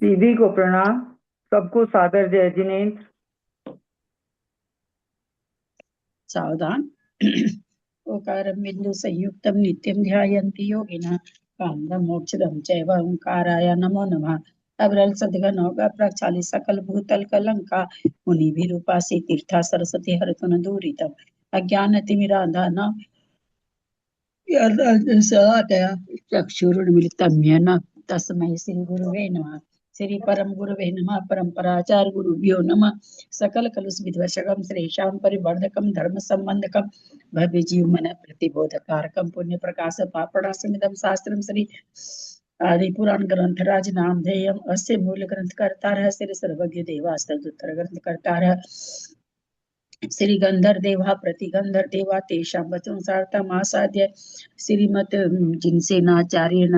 दीदी को प्रणाम। सबको सादर जय जिनेन्द्र। सावधान। ओकारं बिंदु संयुक्तं नित्यं ध्यायन्ति योगिनः कामदं मोक्षदं चैव ओंकाराय नमो नमः। अविरल सद्गन होगा प्रक्षाली सकल भूतल कलंका मुनिभिरूपासी तीर्था सरस्वती हरतुन दूरितम अज्ञान तिमिरांधान चक्षुरुन्मिलितं येन तस्मै श्री गुरुवे नमः। श्री परम गुरुवे नमः। परम्पराचार्य गुरुभ्यो नमः। सकल कलुष विध्वंसकं श्रेषां परिवर्धकं धर्म संबंधकं भव्य जीव मन प्रतिबोधकारकं पुण्य प्रकाश पापणासमिदं शास्त्रं श्री आदि पुराण ग्रंथ राज नामधेयम् अस्य मूल ग्रंथ कर्तारः श्री सर्वज्ञ देवास्तुतर ग्रंथ कर्तारः श्री गंधर देवा प्रतिगंधर देवा तेषां वचन सार्थमासाद्य श्रीमत जिनसेनाचार्येण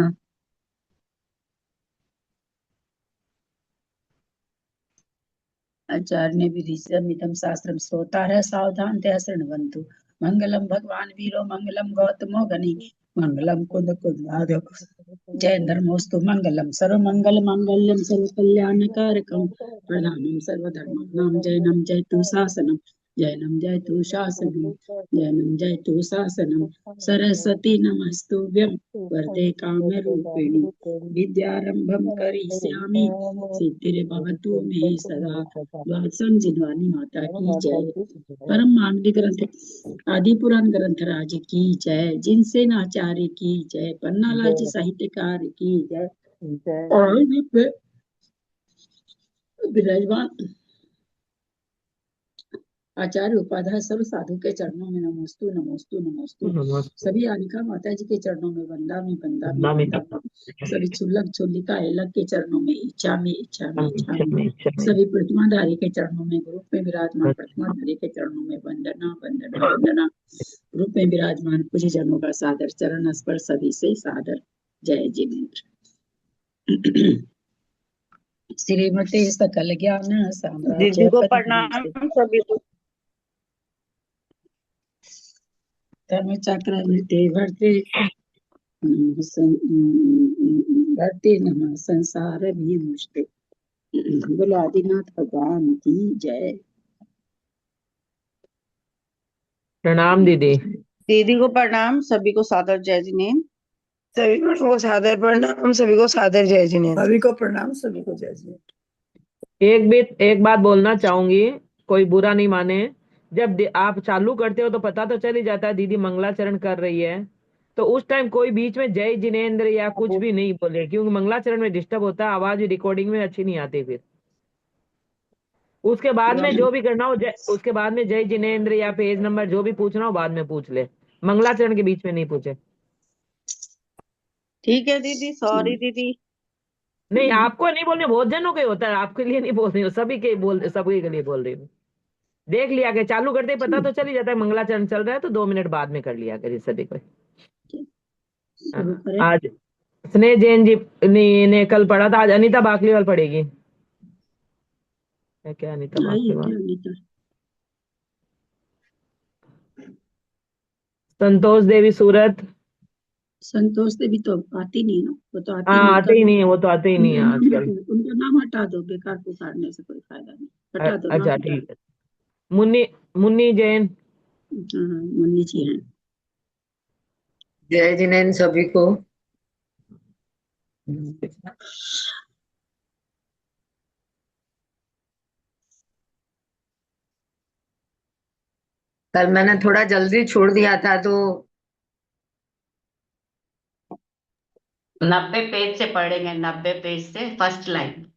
आचार्य विधिसमितं शास्त्रं श्रोतारः सावधानतया शृण्वन्तु। मंगलम भगवान वीरो मंगलम गौतमो गणि मंगलम कुंद कुंदाधो जय धर्मोस्तु मंगलम सर्वमंगल मांगल्यम सर्वकल्याणकारकं प्रधानम सर्वधर्माणां जयनं जयतु शासनम जयनं जयतु शासनम जयनं जयतु शासनम सरस्वती नमस्तुभ्यं वरदे कामरूपिणि विद्यारंभं करिष्यामि सिद्धिर्भवतु मे सदा। वात्सन जिनवानी माता की जय। परम मानवी ग्रंथ आदि पुराण ग्रंथ राज की जय। जिनसे नाचार्य की जय। पन्नालाल जी साहित्यकार की जय। और विराजमान आचार्य उपाध्याय सर्व साधु के चरणों में नमोस्तु नमोस्तु नमोस्तु। सभी आनिका माता जी के चरणों में बंदा में बंदा में बंदा। सभी चुल्लक चुल्लिका एलक के चरणों में इच्छा में इच्छा में इच्छा में। सभी प्रतिमाधारी के चरणों में ग्रुप में विराजमान प्रतिमाधारी के चरणों में वंदना वंदना वंदना। ग्रुप में विराजमान पूज्य जनों का सादर चरण स्पर्श सभी से सादर जय जिनेन्द्र। श्रीमते सकल ज्ञान दीदी साम्राज्य को प्रणाम सभी को। धर्म चक्र भरते भरते नमः संसार भी मुझते। बोलो आदिनाथ भगवान की जय। प्रणाम दीदी। दीदी को प्रणाम सभी को सादर जय जिनेन्द्र। सभी को सादर प्रणाम सभी को सादर जय जिनेन्द्र। सभी को प्रणाम सभी को जय जिनेन्द्र। एक बात बोलना चाहूंगी, कोई बुरा नहीं माने। जब आप चालू करते हो तो पता तो चल ही जाता है दीदी मंगलाचरण कर रही है, तो उस टाइम कोई बीच में जय जिनेन्द्र या कुछ भी नहीं बोले, क्योंकि मंगलाचरण में डिस्टर्ब होता है, आवाज रिकॉर्डिंग में अच्छी नहीं आती। फिर उसके बाद में जो भी करना हो उसके बाद में जय जिनेन्द्र या पेज नंबर जो भी पूछना हो बाद में पूछ ले, मंगलाचरण के बीच में नहीं पूछे। ठीक है दीदी, सॉरी दीदी। नहीं, आपको नहीं बोलने, बहुत जनों के होता है, आपके लिए नहीं बोल रही हूँ, सभी के लिए बोल रही हूँ। देख लिया कि चालू करते ही पता तो चल ही जाता है मंगलाचरण चल रहा है, तो 2 मिनट बाद में कर लिया करिए सभी को। आज स्नेह जैन जी ने कल पढ़ा था, आज अनीता बाकलीवाल पढ़ेगी। है क्या अनीता बाकलीवाल? संतोष देवी सूरत। संतोष देवी तो आती नहीं ना, वो तो आती हाँ, नहीं। आते ही नहीं है, वो तो आते ही नहीं है आजकल। उनका नाम हटा दो, बेकार पुकारने से कोई फायदा नहीं, हटा दो। अच्छा ठीक है। मुन्नी मुन्नी जैन। हाँ, मुन्नी जी हैं। जय जिनेन्द्र सभी को। कल मैंने थोड़ा जल्दी छोड़ दिया था, तो 90 पेज से पढ़ेंगे, 90 पेज से फर्स्ट लाइन।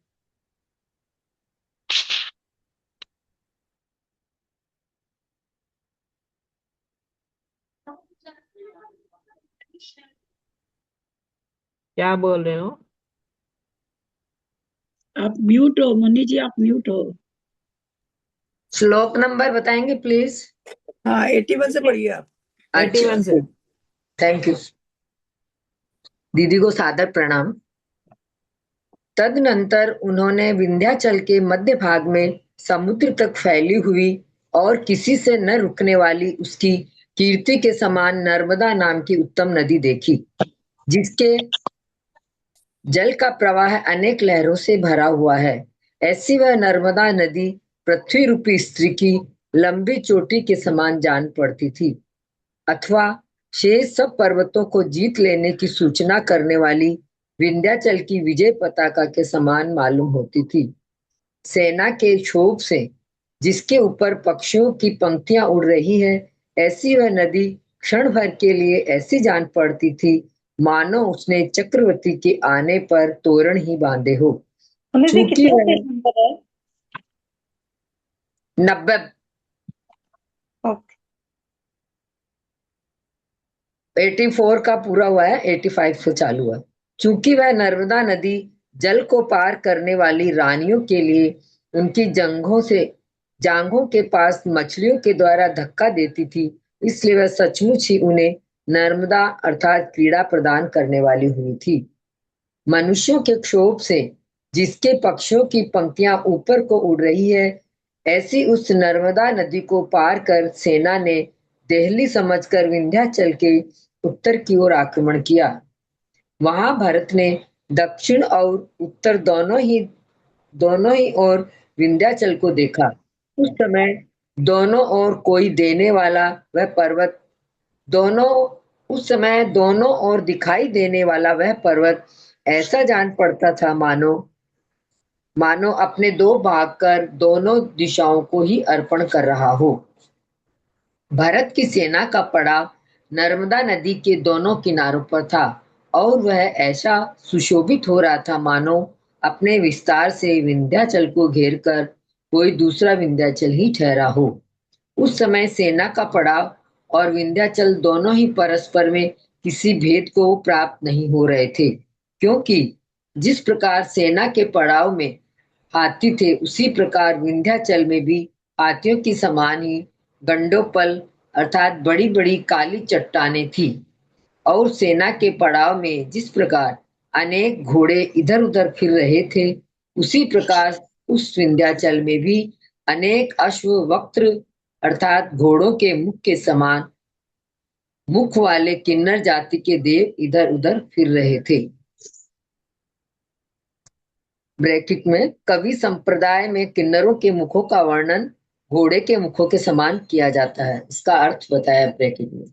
क्या बोल रहे हो? आप म्यूट हो मुन्नी जी, आप म्यूट हो। श्लोक नंबर बताएंगे प्लीज। हाँ, 81 से पढ़िए आप। 81 से। Thank you. दीदी को सादर प्रणाम। तदनंतर उन्होंने विंध्याचल के मध्य भाग में समुद्र तक फैली हुई और किसी से न रुकने वाली उसकी कीर्ति के समान नर्मदा नाम की उत्तम नदी देखी, जल का प्रवाह अनेक लहरों से भरा हुआ है। ऐसी वह नर्मदा नदी पृथ्वी रूपी स्त्री की लंबी चोटी के समान जान पड़ती थी, अथवा शेष सब पर्वतों को जीत लेने की सूचना करने वाली विंध्याचल की विजय पताका के समान मालूम होती थी। सेना के क्षोभ से जिसके ऊपर पक्षियों की पंक्तियां उड़ रही है, ऐसी वह नदी क्षण भर के लिए ऐसी जान पड़ती थी मानो उसने चक्रवर्ती के आने पर तोरण ही बांधे हो। हमें भी चूंकि कितना वह पेज नंबर है? 90 ओके। 84 का पूरा हुआ है, 85 से चालू हुआ। चूंकि वह नर्मदा नदी जल को पार करने वाली रानियों के लिए उनकी जांघों के पास मछलियों के द्वारा धक्का देती थी, इसलिए वह सचमुच ही उन्हें नर्मदा अर्थात क्रीड़ा प्रदान करने वाली हुई थी। मनुष्यों के क्षोभ से जिसके पक्षियों की पंक्तियां ऊपर को उड़ रही है, ऐसी उस नर्मदा नदी को पार कर सेना ने देहली समझकर विंध्याचल के उत्तर की ओर आक्रमण किया। वहां भरत ने दक्षिण और उत्तर दोनों ही ओर विंध्याचल को देखा। उस समय दोनों ओर कोई देने वाला वह पर्वत दोनों उस समय दोनों ओर दिखाई देने वाला वह पर्वत ऐसा जान पड़ता था मानो अपने दो भाग कर दोनों दिशाओं को ही अर्पण कर रहा हो। भारत की सेना का पड़ाव नर्मदा नदी के दोनों किनारों पर था और वह ऐसा सुशोभित हो रहा था मानो अपने विस्तार से विंध्याचल को घेरकर कोई दूसरा विंध्याचल ही ठहरा हो। उस समय सेना का पड़ाव और विंध्याचल दोनों ही परस्पर में किसी भेद को प्राप्त नहीं हो रहे थे, क्योंकि जिस प्रकार सेना के पड़ाव में हाथी थे, उसी प्रकार विंध्याचल में भी हाथियों की समान ही गंडोपल अर्थात बड़ी बड़ी काली चट्टानें थी। और सेना के पड़ाव में जिस प्रकार अनेक घोड़े इधर उधर फिर रहे थे, उसी प्रकार उस विंध्याचल में भी अनेक अश्व वक्त्र अर्थात घोड़ों के मुख के समान मुख वाले किन्नर जाति के देव इधर उधर फिर रहे थे। ब्रैकेट में कवि संप्रदाय में किन्नरों के मुखों का वर्णन घोड़े के मुखों के समान किया जाता है। इसका अर्थ बताया ब्रैकेट में।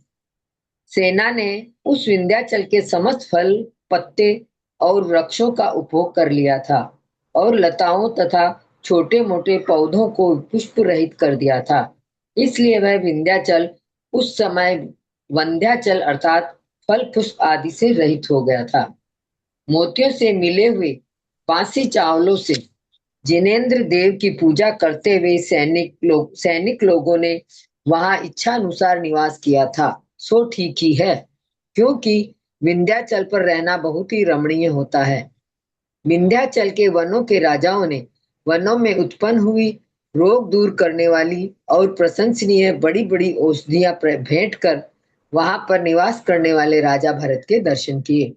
सेना ने उस विंध्याचल के समस्त फल पत्ते और वृक्षों का उपभोग कर लिया था और लताओं तथा छोटे मोटे पौधों को पुष्प रहित कर दिया था। इसलिए वह विंध्याचल उस समय वंध्याचल अर्थात फल पुष्प आदि से रहित हो गया था। मोतियों से मिले हुए बासी चावलों से जिनेंद्र देव की पूजा करते हुए सैनिक लोगों ने वहां इच्छा अनुसार निवास किया था। सो ठीक ही है, क्योंकि विंध्याचल पर रहना बहुत ही रमणीय होता है। विंध्याचल के वनों के राजाओं ने वनों में उत्पन्न हुई रोग दूर करने वाली और प्रशंसनीय बड़ी बड़ी औषधियां भेंट कर वहां पर निवास करने वाले राजा भरत के दर्शन किए।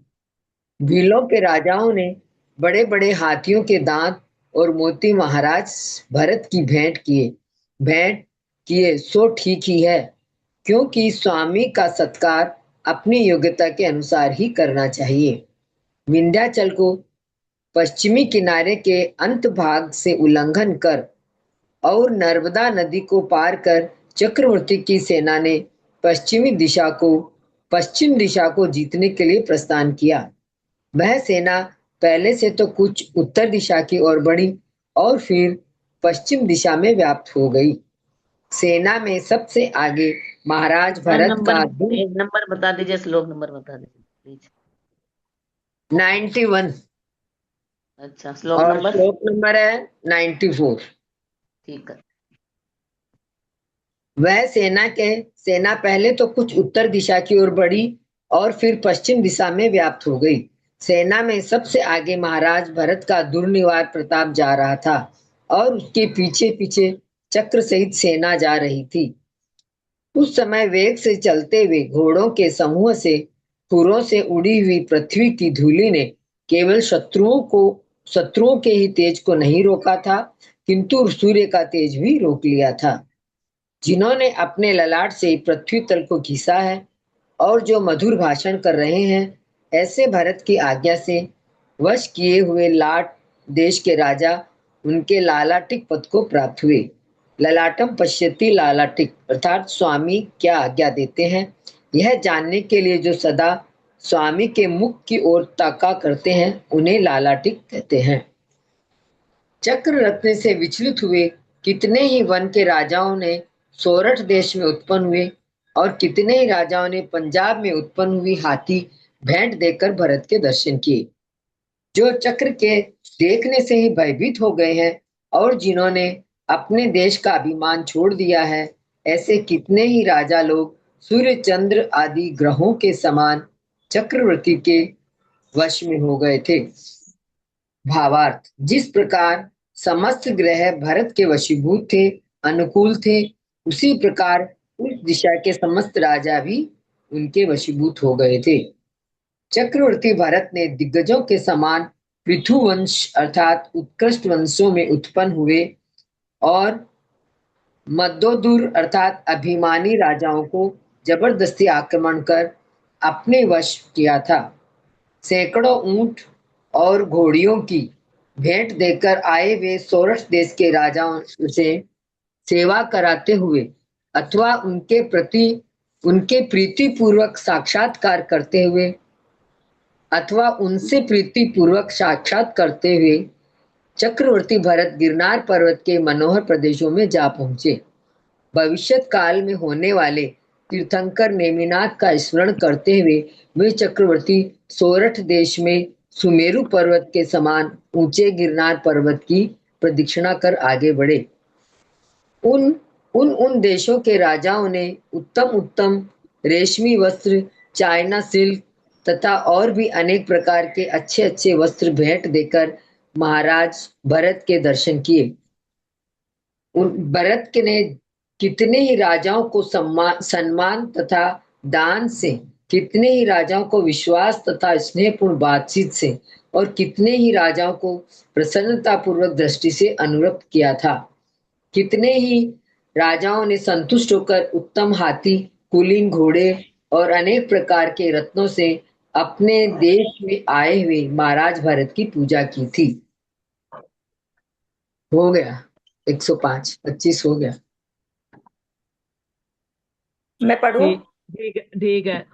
भीलों के राजाओं ने बड़े बड़े हाथियों के दांत और मोती महाराज भरत की भेंट किए। सो ठीक ही है, क्योंकि स्वामी का सत्कार अपनी योग्यता के अनुसार ही करना चाहिए। विंध्याचल को पश्चिमी किनारे के अंत भाग से उल्लंघन कर और नर्मदा नदी को पार कर चक्रवर्ती की सेना ने पश्चिम दिशा को जीतने के लिए प्रस्थान किया। वह सेना पहले से तो कुछ उत्तर दिशा की ओर बढ़ी और फिर पश्चिम दिशा में व्याप्त हो गई। सेना में सबसे आगे महाराज भरत का पेज नंबर बता दीजिए, श्लोक नंबर बता दीजिए प्लीज। 91 अच्छा, श्लोक और नंबर श्लोक नंबर है 94। ठीक है। वह सेना पहले तो कुछ उत्तर दिशा की ओर बढ़ी और फिर पश्चिम दिशा में व्याप्त हो गई। सेना में सबसे आगे महाराज भरत का दुर्निवार प्रताप जा रहा था और उसके पीछे पीछे चक्र सहित सेना जा रही थी। उस समय वेग से चलते हुए घोड़ों के समूह से खुरों से उड़ी हुई पृथ्वी की धूलि ने केवल शत्रुओं के ही तेज को नहीं रोका था, किंतु सूर्य का तेज भी रोक लिया था। जिन्होंने अपने ललाट से पृथ्वी तल को घिसा है और जो मधुर भाषण कर रहे हैं, ऐसे भरत की आज्ञा से वश किए हुए लाट देश के राजा उनके लालाटिक पद को प्राप्त हुए। ललाटम पश्यति लालाटिक अर्थात स्वामी क्या आज्ञा देते हैं, यह जानने के लिए जो सदा स्वामी के मुख की ओर ताका करते हैं उन्हें लालाटिक कहते हैं। चक्र रत्न से विचलित हुए कितने ही वन के राजाओं ने सोरठ देश में उत्पन्न हुए और कितने ही राजाओं ने पंजाब में उत्पन्न हुई हाथी भेंट देकर भरत के दर्शन किए। जो चक्र के देखने से ही भयभीत हो गए हैं और जिन्होंने अपने देश का अभिमान छोड़ दिया है, ऐसे कितने ही राजा लोग सूर्य चंद्र आदि ग्रहों के समान चक्रवर्ती के वश में हो गए थे। भावार्थ, जिस प्रकार समस्त ग्रह भरत के वशीभूत थे, अनुकूल थे, उसी प्रकार उस दिशा के समस्त राजा भी उनके वशीभूत हो गए थे। चक्रवर्ती भरत ने दिग्गजों के समान पृथु वंश अर्थात उत्कृष्ट वंशों में उत्पन्न हुए और मद्दोदुर अर्थात अभिमानी राजाओं को जबरदस्ती आक्रमण कर अपने वश किया था। सैकड़ों ऊंट और घोड़ियों की भेंट देकर आए वे सोरठ देश के राजाओं से सेवा कराते हुए अथवा उनके प्रीति पूर्वक साक्षात्कार करते हुए अथवा उनसे प्रीति पूर्वक साक्षात करते हुए चक्रवर्ती भरत गिरनार पर्वत के मनोहर प्रदेशों में जा पहुंचे। भविष्यत काल में होने वाले तीर्थंकर नेमिनाथ का स्मरण करते हुए वे चक्रवर्ती सोरठ देश में सुमेरु पर्वत के समान ऊंचे गिरनार पर्वत की प्रदक्षिणा कर आगे बढ़े। उन देशों के राजाओं ने उत्तम उत्तम रेशमी वस्त्र, चाइना सिल्क तथा और भी अनेक प्रकार के अच्छे अच्छे वस्त्र भेंट देकर महाराज भरत के दर्शन किए। भरत ने कितने ही राजाओं को सम्मान तथा दान से, कितने ही राजाओं को विश्वास तथा स्नेहपूर्ण बातचीत से और कितने ही राजाओं को प्रसन्नता पूर्वक दृष्टि से अनुरक्त किया था। कितने ही राजाओं ने संतुष्ट होकर उत्तम हाथी, कुलीन घोड़े और अनेक प्रकार के रत्नों से अपने देश में आए हुए महाराज भरत की पूजा की थी। हो गया 105, 25 हो गया। मैं पढ़ूं? ठीक है, ठीक है।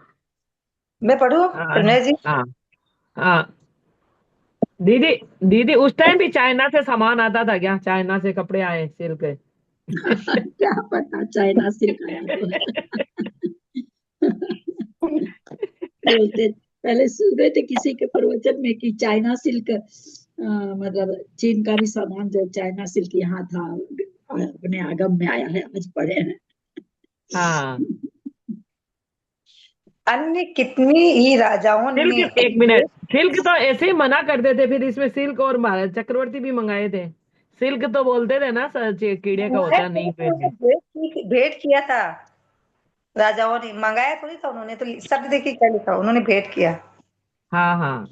मैं पढ़ूं हाँ प्रणय जी? हाँ हाँ। दीदी दीदी उस टाइम भी चाइना से सामान आता था क्या? चाइना से कपड़े आए सिल्क के? क्या पता चाइना सिल्क आया तो। बोलते पहले सुन रहे थे किसी के प्रवचन में कि चाइना सिल्क मतलब चीन का भी सामान जो चाइना सिल्क यहाँ था, अपने आगम में आया है, आज पढ़े हैं। हाँ। अन्य कितनी ही राजाओं ने सिल्क, एक मिनट, सिल्क तो ऐसे ही मना करते थे, फिर इसमें सिल्क और चक्रवर्ती भी मंगाए थे। सिल्क तो बोलते थे ना सर, कीड़े का होता नहीं फिर। भेंट किया था राजाओं ने, मंगाया थोड़ी था उन्होंने, तो शब्द देखिए क्या लिखा, उन्होंने भेंट किया। हाँ हाँ।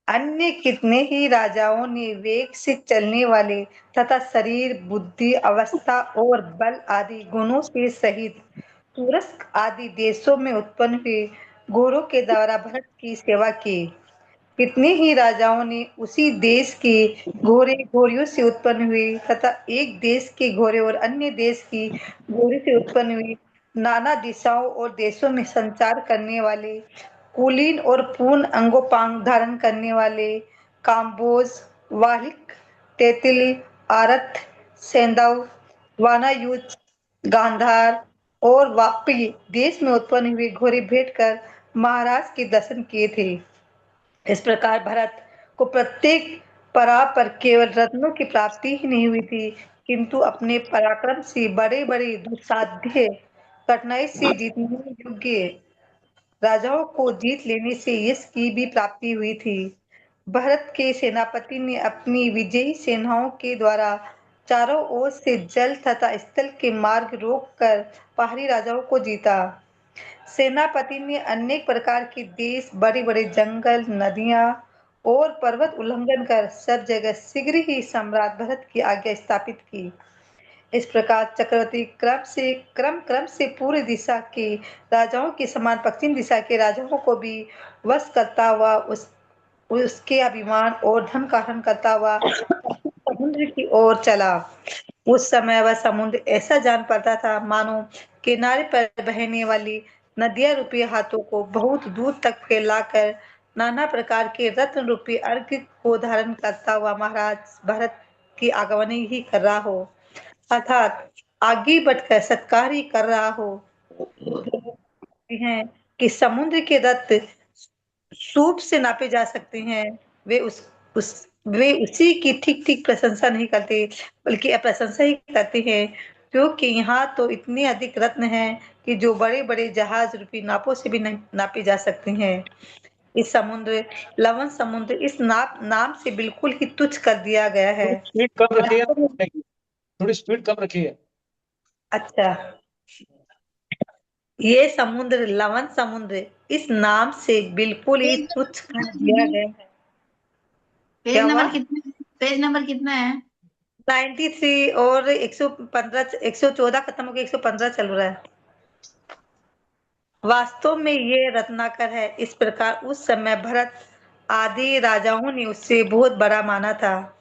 अन्य कितने ही राजाओं ने वेग से चलने वाले तथा शरीर, बुद्धि, अवस्था और बल आदि गुणों से सहित तुरस्क आदि देशों में उत्पन्न हुए घोड़ों के द्वारा भरत की सेवा की। कितने ही राजाओं ने उसी देश के घोड़े घोड़ियों से उत्पन्न हुए तथा एक देश के घोड़े और अन्य देश की घोड़े से उत्पन्न हुए नाना दिशाओं और देशों में संचार करने वाले कुलीन और पूर्ण अंगोपांग धारण करने वाले काम्बोज, वाहिक, तेतिल, आरथ, सेंधव, वानायुज, गांधार और वापी देश में उत्पन्न हुए घोड़े भेंट कर महाराज के दर्शन किए थे। इस प्रकार भरत को प्रत्येक पड़ाव पर केवल रत्नों की प्राप्ति ही नहीं हुई थी, किंतु अपने पराक्रम से बड़े बड़े दुस्साध्य कठिनाई से जीतने योग्य राजाओं को जीत लेने से यश की भी प्राप्ति हुई थी। भरत के सेनापति ने अपनी विजयी सेनाओं के द्वारा चारों ओर से जल तथा स्थल के मार्ग रोककर पहाड़ी राजाओं को जीता। सेनापति ने अनेक प्रकार के देश, बड़े बड़े जंगल, नदियां और पर्वत उल्लंघन कर सब जगह शीघ्र ही सम्राट भरत की आज्ञा स्थापित की। इस प्रकार चक्रवर्ती क्रम से पूर्व दिशा के राजाओं के समान पश्चिम दिशा के राजाओं को भी वश करता हुआ उसके अभिमान और धन का हनन करता हुआ समुद्र की ओर चला। उस समय वह समुद्र ऐसा जान पड़ता था मानो किनारे पर बहने वाली नदियां रूपी हाथों को बहुत दूर तक फैलाकर नाना प्रकार के रत्न रूपी अर्घ्य को धारण करता हुआ महाराज भरत की आगमनी ही कर रहा हो, अर्थात आगे बढ़कर सत्कार ही कर रहा हो। हैं कि समुद्र के रत्न सूप से नापे जा सकते हैं। वे वे उसी की ठीक ठीक प्रशंसा नहीं करते बल्कि अप्रशंसा ही करते हैं, क्योंकि यहाँ तो इतने अधिक रत्न हैं कि जो बड़े बड़े जहाज रूपी नापों से भी नहीं नापे जा सकते हैं। इस समुद्र लवण समुद्र इस नाम से बिल्कुल ही तुच्छ कर दिया गया है। स्पीड कम रखिए, थोड़ी स्पीड कम रखिए। अच्छा, ये समुद्र लवण समुद्र इस नाम से बिल्कुल ही तुच्छ कर दिया गया है। पेज क्या हुआ? नंबर कितना, पेज नंबर कितना है? 93 और 115 114 खत्म हो गया, 115 चल रहा है। वास्तव में ये रत्नाकर है। इस प्रकार उस समय भरत आदि राजाओं ने उससे बहुत बड़ा माना था।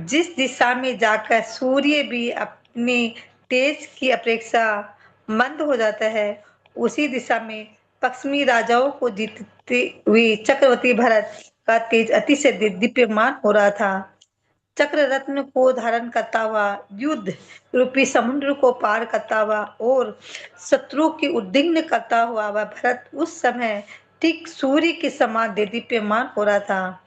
जिस दिशा में जाकर सूर्य भी अपने तेज की अपेक्षा मंद हो जाता है, उसी दिशा में पश्चिमी राजाओं को जीतते हुए चक्रवर्ती भरत का तेज अतिशय दीप्यमान हो रहा था। चक्र रत्न को धारण करता हुआ युद्ध रूपी समुद्र को पार करता हुआ और शत्रु की उद्विग्न करता हुआ वह भरत उस समय ठीक सूर्य के समान देदीप्यमान हो रहा था।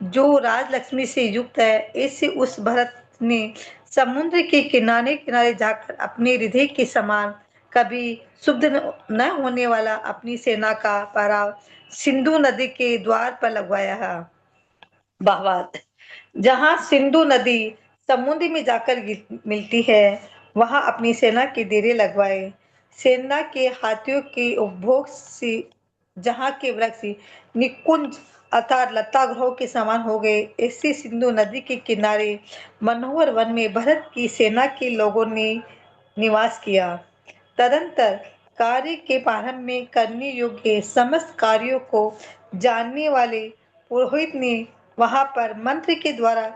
जो राजलक्ष्मी से युक्त है, ऐसे उस भरत ने समुद्र के किनारे किनारे जाकर अपने हृदय के समान कभी शुद्ध न होने वाला अपनी सेना का पहराव सिंधु नदी के द्वार पर लगवाया है। भावार्थ, जहाँ सिंधु नदी समुद्र में जाकर मिलती है, वहां अपनी सेना के डेरे लगवाए। सेना के हाथियों के उपभोग से जहाँ के वृक्ष निकुंज अर्थात लता गृहों के समान हो गए, ऐसे सिंधु नदी के किनारे मनोहर वन में भरत की सेना के लोगों ने निवास किया। तदंतर कार्य के प्रारंभ में करने योग्य समस्त कार्यों को जानने वाले पुरोहित ने वहां पर मंत्र के द्वारा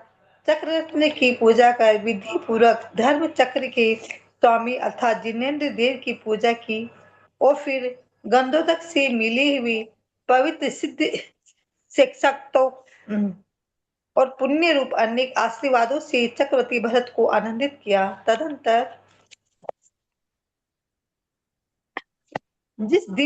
चक्ररत्न की पूजा कर विधि पूर्वक धर्म चक्र के स्वामी अर्थात जिनेन्द्र देव की पूजा की और फिर गंधोदक से मिली हुई पवित्र सिद्ध शिक्षकों और पुण्य रूप अनेक आशीर्वादों से चक्रवर्ती भरत को आनंदित किया। तदंतर जिसने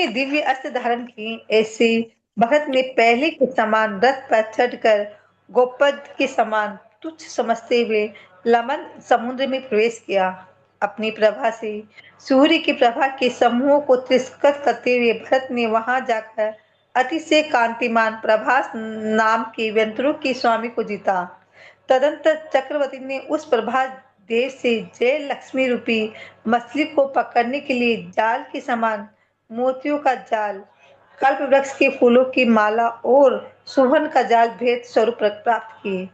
दिव्य अस्त्र धारण किए, ऐसे भरत ने पहले के समान रथ पर चढ़कर गोपद के समान तुच्छ समझते हुए लमन समुद्र में प्रवेश किया। अपनी प्रभा से सूर्य की प्रभा के समूहों को तिरस्कृत करते हुए भरत ने वहां जाकर अतिशय कांतिमान प्रभास नाम के व्यंतरों के स्वामी को जीता। तदंतर चक्रवर्ती ने उस प्रभास देव से जय लक्ष्मी रूपी मछली को पकड़ने के लिए जाल के समान मोतियों का जाल, कल्प वृक्ष के फूलों की माला और सुहन का जाल भेद स्वरूप प्राप्त किए।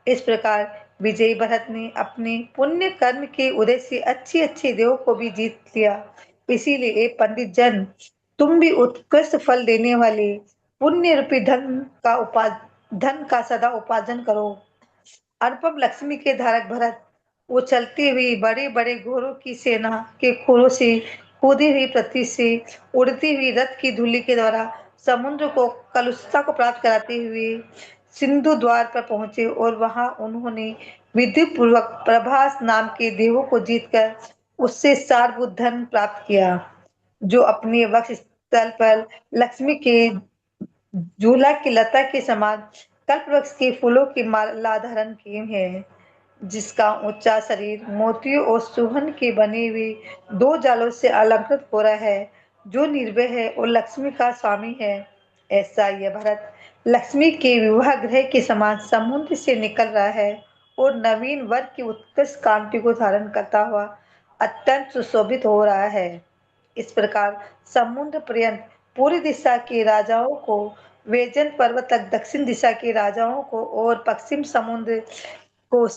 इस प्रकार विजयी भरत ने अपने पुण्य कर्म के उदय से अच्छे अच्छे देवों को भी जीत लिया। इसीलिए ए पंडित जन, तुम भी उत्कृष्ट फल देने वाले पुण्य रूपी धन का सदा उपार्जन करो। अनुपम लक्ष्मी के धारक भरत उछलती हुई बड़े बड़े घोड़ों की सेना के खोरों से कूदी हुई पृथ्वी से उड़ती हुई रथ की धूलि के द्वारा समुद्र को कलुषता को प्राप्त कराते हुए सिंधु द्वार पर पहुंचे और वहां उन्होंने विधि पूर्वक प्रभास नाम के देवों को जीतकर उससे सारभूत धन प्राप्त किया, जो अपने वक्ष स्थल पर लक्ष्मी के झूला की लता के समान कल्पवृक्ष के फूलों की माला धारण किए हैं, जिसका ऊंचा शरीर मोतियों और सुहन के बने हुए दो जालों से अलंकृत हो रहा है, जो निर्भय है और लक्ष्मी का स्वामी है। ऐसा यह भरत लक्ष्मी के विवाह गृह के समान समुद्र से निकल रहा है और नवीन वर की उत्कृष्ट कांति को धारण करता हुआ अत्यंत सुशोभित हो रहा है। इस प्रकार समुद्र पर्यंत पूर्व दिशा के राजाओं को, वेजन पर्वत तक दक्षिण दिशा के राजाओं को और पश्चिम समुद्र को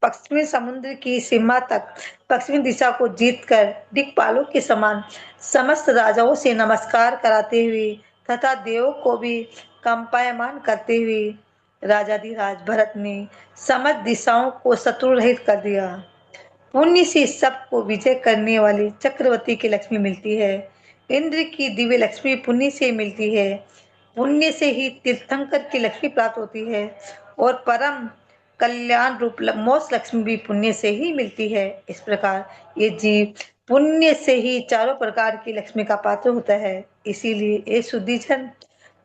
पश्चिमी समुद्र की सीमा तक पश्चिमी दिशा को जीतकर दिक्पालों के समान समस्त राजाओं से नमस्कार कराते हुए तथा देवों को भी कंपायमान करते हुए राजाधिराज भरत ने समस्त दिशाओं को शत्रु रहित कर दिया। पुण्य से सबको विजय करने वाली चक्रवर्ती की लक्ष्मी मिलती है। इंद्र की दिव्य लक्ष्मी पुण्य से मिलती है। पुण्य से ही तीर्थंकर की लक्ष्मी प्राप्त होती है और परम कल्याण रूप मोक्ष लक्ष्मी भी पुण्य से ही मिलती है। इस प्रकार ये जीव पुण्य से ही चारों प्रकार की लक्ष्मी का पात्र होता है। इसीलिए ये शुद्धिजन,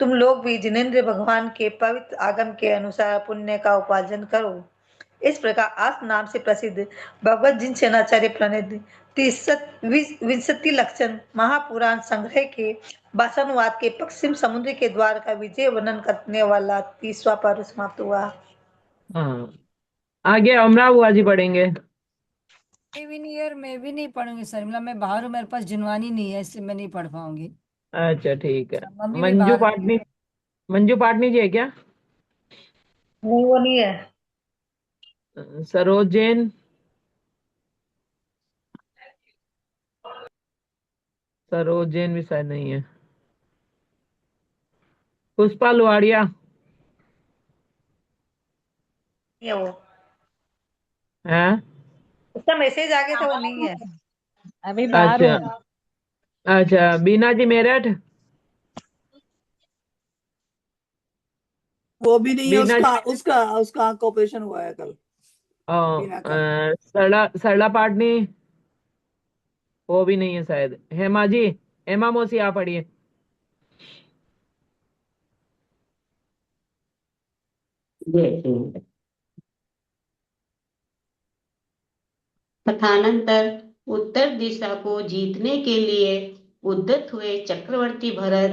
तुम लोग भी जिनेंद्र भगवान के पवित्र आगम के अनुसार पुण्य का उपार्जन करो। इस प्रकार आस नाम से प्रसिद्ध भगवत जिन सेनाचार्य प्रणीत विंशति लक्षण महापुराण संग्रह के भाषानुवाद के पश्चिम समुद्र के द्वार का विजय वर्णन करने वाला 30वां पर्व समाप्त हुआ। हाँ, आगे अमरा बुआ जी पढ़ेंगे। मैं भी नहीं पढ़ूंगी सर, मतलब मैं बाहर हूँ, मेरे पास जुनवानी नहीं है, इससे मैं नहीं पढ़ पाऊंगी। अच्छा ठीक है। मम्मी भी मंजू बाहर पाटनी, मंजू पाटनी जी है क्या? नहीं, वो नहीं है। सरोज जैन, सरोज जैन भी शायद नहीं है। पुष्पा लुहाड़िया नहीं है वो, है? उसका मैसेज आ गया था, वो नहीं है। अभी बाहर अच्छा हूँ। अच्छा, बीना जी मेरठ, वो भी नहीं है, बीना उसका उसका उसका आंख का ऑपरेशन हुआ है कल, बीना का। सरला सरला पाटनी, वो भी नहीं है शायद। हेमा जी, हेमा मौसी आप पढ़िए। तदनंतर उत्तर दिशा को जीतने के लिए उद्यत हुए चक्रवर्ती भरत,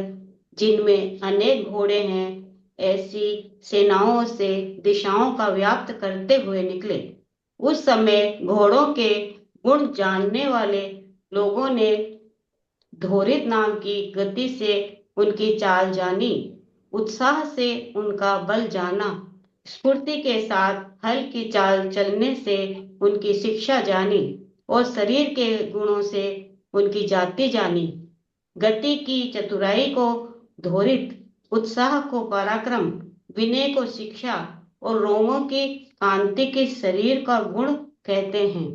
जिनमें अनेक घोड़े हैं, ऐसी सेनाओं से दिशाओं का व्याप्त करते हुए निकले। उस समय घोड़ों के गुण जानने वाले लोगों ने धोरित नाम की गति से उनकी चाल जानी, उत्साह से उनका बल जाना, स्फूर्ति के साथ हल की चाल चलने से उनकी शिक्षा जानी और शरीर के गुणों से उनकी जाति जानी। गति की चतुराई को धोरित, उत्साह को पराक्रम, विनय को शिक्षा और रोमों की कांति के शरीर का गुण कहते हैं।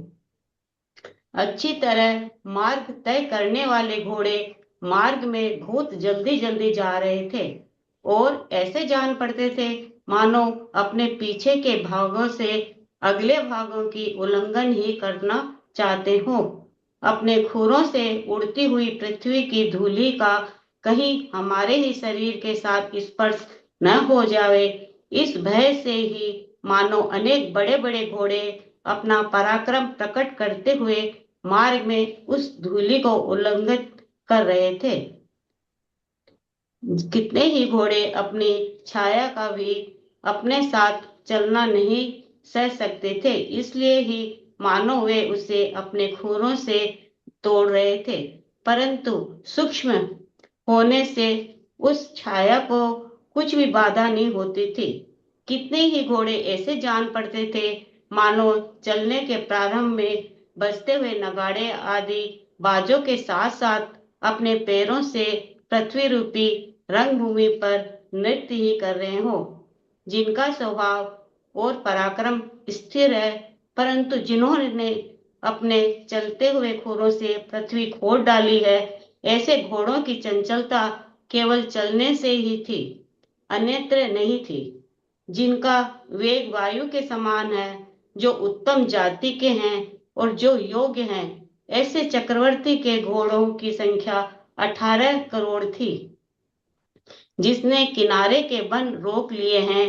अच्छी तरह मार्ग तय करने वाले घोड़े मार्ग में बहुत जल्दी जल्दी जा रहे थे और ऐसे जान पड़ते थे मानो अपने पीछे के भागों से अगले भागों की उल्लंघन ही करना चाहते हो। अपने खुरों से उड़ती हुई पृथ्वी की धूलि का कहीं हमारे ही शरीर के साथ स्पर्श न हो जाए, इस भय से ही मानो अनेक बड़े बड़े घोड़े अपना पराक्रम प्रकट करते हुए मार्ग में उस धूलि को उल्लंघित कर रहे थे। कितने ही घोड़े अपनी छाया का भी अपने साथ चलना नहीं सह सकते थे, इसलिए ही मानो वे उसे अपने खुरों से तोड़ रहे थे, परंतु सूक्ष्म होने से उस छाया को कुछ भी बाधा नहीं होती थी। कितने ही घोड़े ऐसे जान पड़ते थे मानो चलने के प्रारंभ में बजते हुए नगाड़े आदि बाजों के साथ साथ अपने पैरों से पृथ्वी रूपी रंगभूमि पर नृत्य ही कर रहे हो, जिनका स्वभाव और पराक्रम स्थिर है, परंतु जिन्होंने अपने चलते हुए खुरों से पृथ्वी खोद डाली है, ऐसे घोड़ों की चंचलता केवल चलने से ही थी, अन्यत्र नहीं थी। जिनका वेग वायु के समान है, जो उत्तम जाति के हैं और जो योग्य हैं, ऐसे चक्रवर्ती के घोड़ों की संख्या 18 करोड़ थी। जिसने किनारे के वन रोक लिए हैं,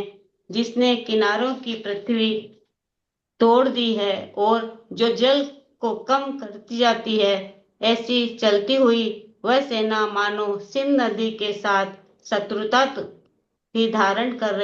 जिसने किनारों की पृथ्वी तोड़ दी है और जो जल को कम करती जाती है, ऐसी चलती हुई वह सेना मानो सिंध नदी के साथ शत्रुता ही धारण कर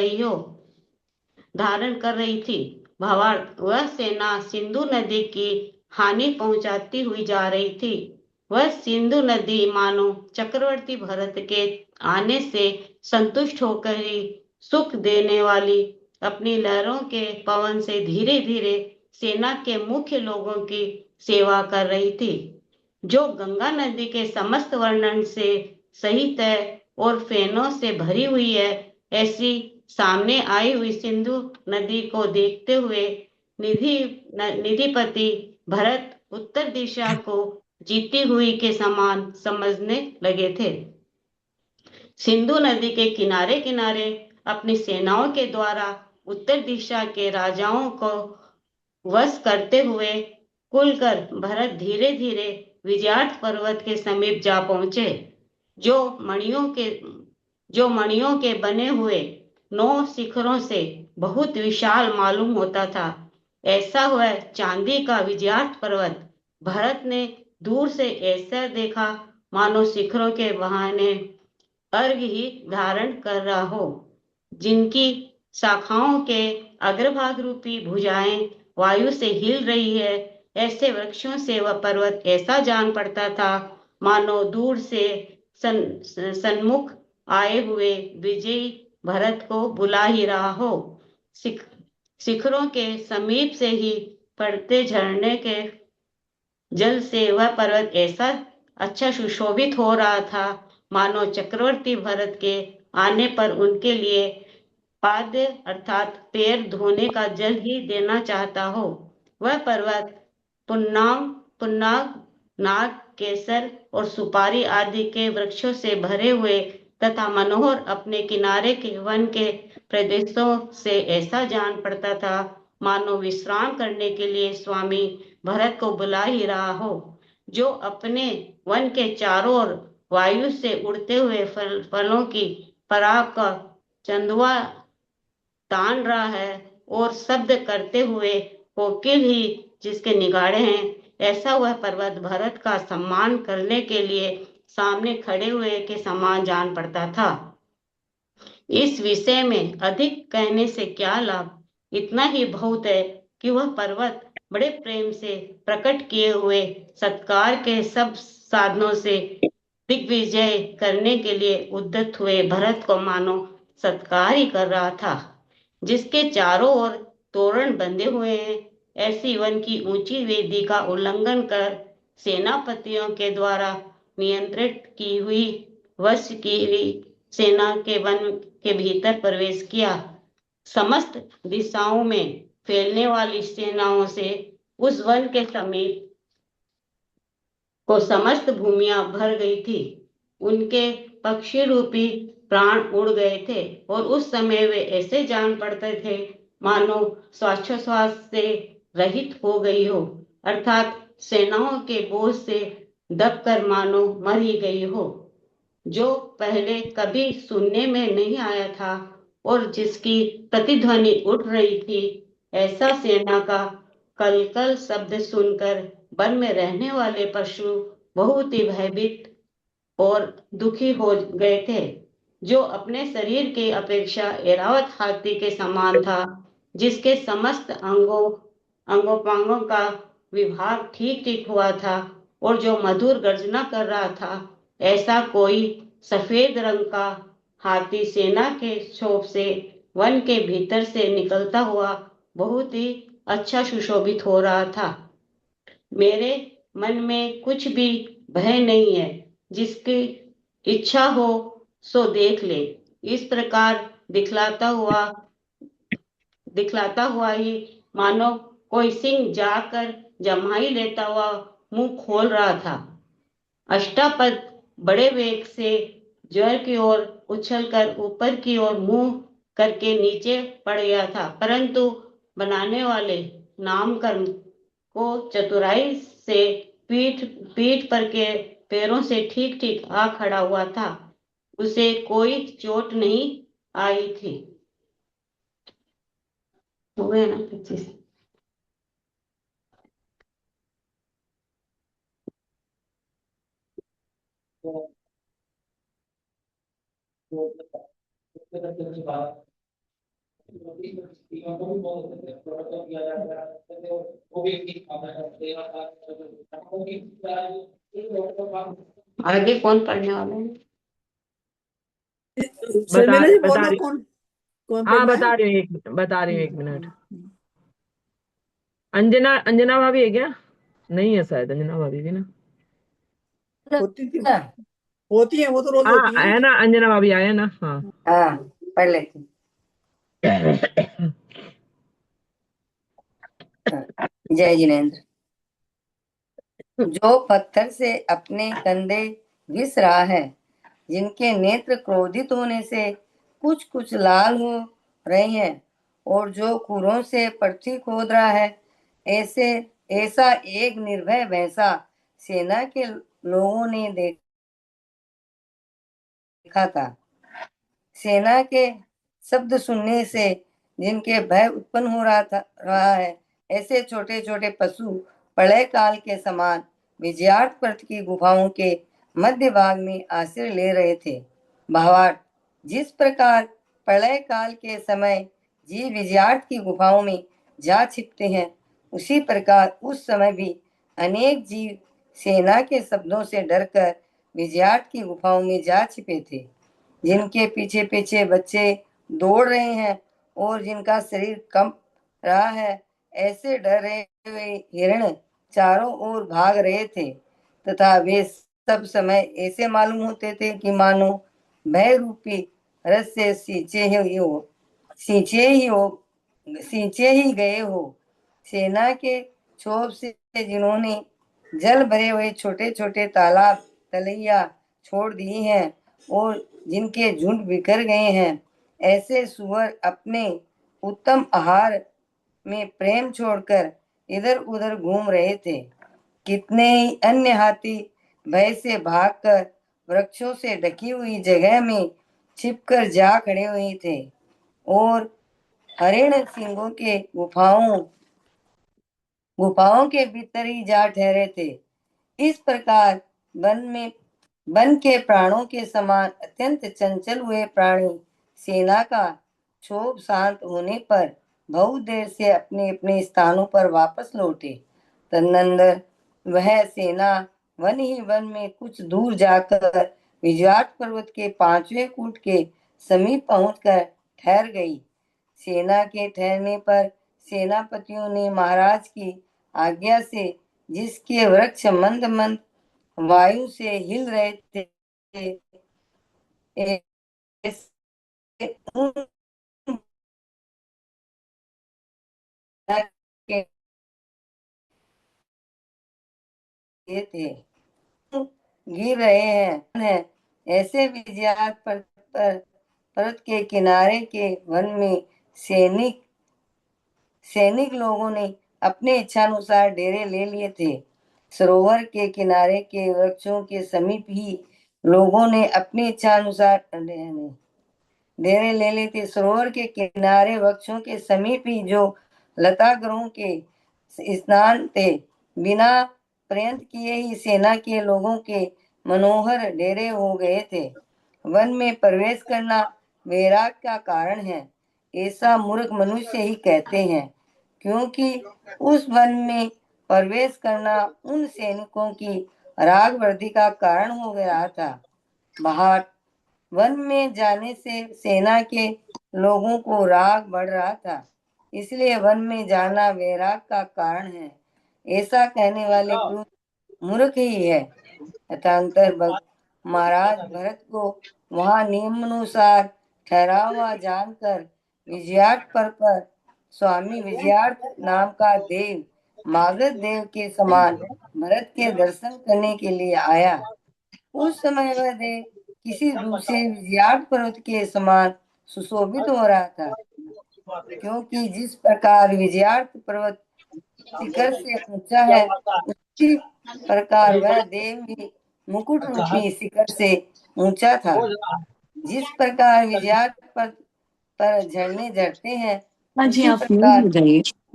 रही थी। भावार्थ, वह सेना सिंधु नदी की हानि पहुंचाती हुई जा रही थी। वह सिंधु नदी मानो चक्रवर्ती भरत के आने से संतुष्ट होकर ही सुख देने वाली अपनी लहरों के पवन से धीरे धीरे सेना के मुख्य लोगों की सेवा कर रही थी, जो गंगा नदी के समस्त वर्णन से सहित है और फेनों से भरी हुई है। ऐसी सामने आई हुई सिंधु नदी को देखते हुए निधिपति भरत उत्तर दिशा को जीती हुई के समान समझने लगे थे। सिंधु नदी के किनारे किनारे अपनी सेनाओं के द्वारा उत्तर दिशा के राजाओं को वश करते हुए कुलकर भरत धीरे धीरे विजयार्थ पर्वत के समीप जा पहुंचे, जो मणियों के बने हुए 9 शिखरों से बहुत विशाल मालूम होता था। ऐसा वह चांदी का विजयार्थ पर्वत भरत ने दूर से ऐसा देखा मानो शिखरों के बहाने अर्घ ही धारण कर रहा हो, जिनकी शाखाओं के अग्रभाग रूपी भुजाएं वायु से हिल रही है। ऐसे वृक्षों से वह पर्वत ऐसा जान पड़ता था मानो दूर से सन्मुख आए हुए विजयी भरत को बुला ही रहा हो। शिखरों के समीप से ही पड़ते झरने के जल से वह पर्वत ऐसा अच्छा सुशोभित हो रहा था मानो चक्रवर्ती भरत के आने पर उनके लिए पाद्य अर्थात पैर धोने का जल ही देना चाहता हो। वह पर्वत पुन्नाग, नाग, केसर और सुपारी आदि के वृक्षों से भरे हुए तथा मनोहर अपने किनारे के वन के प्रदेशों से ऐसा जान पड़ता था मानो विश्राम करने के लिए स्वामी भरत को बुला ही रहा हो, जो अपने वन के चारों ओर वायु से उड़ते हुए फलों की पराग का चंदुआ तान रहा है और शब्द करते हुए कोकिल ही जिसके निगाड़े हैं। ऐसा वह पर्वत भरत का सम्मान करने के लिए सामने खड़े हुए के समान जान पड़ता था। इस विषय में अधिक कहने से क्या लाभ, इतना ही बहुत है कि वह पर्वत बड़े प्रेम से प्रकट किए हुए सत्कार के सब साधनों से दिग्विजय करने के लिए उद्यत हुए भरत को मानो सत्कार ही कर रहा था, जिसके चारों ओर तोरण बंधे हुए हैं। ऐसी वन की ऊंची वेदी का उल्लंघन कर सेनापतियों के द्वारा नियंत्रित की हुई वश की हुई सेना के वन के भीतर प्रवेश किया। समस्त दिशाओं में फैलने वाली सेनाओं से उस वन के समीप को समस्त भूमियां भर गई थी। उनके पक्षी रूपी प्राण उड़ गए थे और उस समय वे ऐसे जान पड़ते थे मानो श्वासोच्छ्वास से रहित हो गई हो, अर्थात सेनाओं के बोझ से दबकर मानो मर ही गई हो, जो पहले कभी सुनने में नहीं आया था और जिसकी प्रतिध्वनि उठ रही थी। ऐसा सेना का कलकल शब्द सुनकर वन में रहने वाले पशु बहुत ही भयभीत और दुखी हो गए थे, जो अपने शरीर की अपेक्षा ऐरावत हाथी के समान था, जिसके समस्त अंगोपांगों का विभाग ठीक ठीक हुआ था और जो मधुर गर्जना कर रहा था। ऐसा कोई सफेद रंग का हाथी सेना के क्षोभ से वन के भीतर से निकलता हुआ बहुत ही अच्छा सुशोभित हो रहा था। मेरे मन में कुछ भी भय नहीं है, जिसकी इच्छा हो सो देख ले। इस प्रकार दिखलाता हुआ ही मानो कोई सिंह जाकर जम्हाई लेता हुआ मुंह खोल रहा था। अष्टापद बड़े वेग से ज्वर की ओर उछलकर ऊपर की ओर मुंह करके नीचे पड़ गया था, परंतु बनाने वाले नामकर्म को चतुराई से पीठ पर के पैरों से ठीक ठीक आ खड़ा हुआ था। उसे कोई चोट नहीं आई थी। हो गया ना 25। आगे कौन पढ़ने वाला है? शर्मिला जी बता बोलो रही कौन कौन हाँ पढ़ना है? बता रही हूँ 1 मिनट। अंजना अंजना भाभी है क्या? नहीं है शायद अंजना भाभी भी ना। होती थी, होती है, वो तो रोज हाँ होती है। है ना, अंजना भाभी आए ना। हाँ हाँ पढ़ लेती। जय जिनेन्द्र। जो पत्थर से अपने कंधे घिस रहा है, जिनके नेत्र क्रोधित होने से कुछ कुछ लाल हो रहे हैं, और जो कुरों से पृथ्वी खोद रहा है, ऐसे ऐसा एक निर्भय भैंसा सेना के लोगों ने देखा था। सेना के शब्द सुनने से जिनके भय उत्पन्न हो रहा है, ऐसे छोटे छोटे पशु प्रलय काल के समान विजयार्थ पर्वत की गुफाओं के मध्य भाग में आश्रय ले रहे थे। भावार्थ: जिस प्रकार प्रलय काल के समय जीव विजयार्थ की गुफाओं में जा छिपते हैं, उसी प्रकार उस समय भी अनेक जीव सेना के शब्दों से डरकर विजयार्थ की गुफाओं में जा छिपे थे। जिनके पीछे पीछे बच्चे दौड़ रहे हैं और जिनका शरीर कंप रहा है, ऐसे डरे हुए हिरण चारों ओर भाग रहे थे, तथा वे सब समय ऐसे मालूम होते थे कि मानो भय रूपी रस से सींचे ही गए हो। सेना के क्षोभ से जिन्होंने जल भरे हुए छोटे छोटे तालाब तलैया छोड़ दिए हैं और जिनके झुंड बिखर गए हैं, ऐसे सुअर अपने उत्तम आहार में प्रेम छोड़कर इधर उधर घूम रहे थे। कितने ही अन्य हाथी भय से भागकर वृक्षों से ढकी हुई जगह में छिपकर जा खड़े हुए थे, और हरिण सिंहों के गुफाओं के भीतर ही जा ठहरे थे। इस प्रकार वन के प्राणों के समान अत्यंत चंचल हुए प्राणी सेना का क्षोभ शांत होने पर बहुत देर से अपने अपने स्थानों पर वापस लौटे। तदनंतर वह सेना वन ही वन में कुछ दूर जाकर विजयाट पर्वत के 5वें कूट के समीप पहुंचकर ठहर गई। सेना के ठहरने पर सेनापतियों ने महाराज की आज्ञा से, जिसके वृक्ष मंद मंद वायु से हिल रहे थे, उन के थे गिर रहे हैं। ऐसे विजयात पर्वत के किनारे के वन में सैनिक लोगों ने अपने इच्छानुसार डेरे ले लिए थे। सरोवर के किनारे के वृक्षों के समीप ही लोगों ने अपनी इच्छानुसार डेरे ले लिए थे। सरोवर के किनारे वृक्षों के समीप ही जो लता ग्रहों के स्नान थे, बिना प्रयत्न किए ही सेना के लोगों के मनोहर डेरे हो गए थे। वन में प्रवेश करना वैराग का कारण है, ऐसा मूर्ख मनुष्य ही कहते हैं, क्योंकि उस वन में प्रवेश करना उन सैनिकों की राग वृद्धि का कारण हो गया था। बाहर वन में जाने से सेना के लोगों को राग बढ़ रहा था, इसलिए वन में जाना वैराग का कारण है, ऐसा कहने वाले मूर्ख ही है। अथांतर महाराज भरत को वहां नियमानुसार ठहरा हुआ जानकर विजयार्थ पर स्वामी विजयार्थ नाम का देव मागध देव के समान भरत के दर्शन करने के लिए आया। उस समय वह देव किसी दूसरे विजयार्थ पर्वत के समान सुशोभित हो रहा था, क्योंकि जिस प्रकार विजयार्थ पर्वत शिखर से ऊंचा है, उसी प्रकार वह देव भी मुकुट रूपी शिखर से ऊंचा था। जिस प्रकार विजयार्थ पर झरने झरते हैं, उसी प्रकार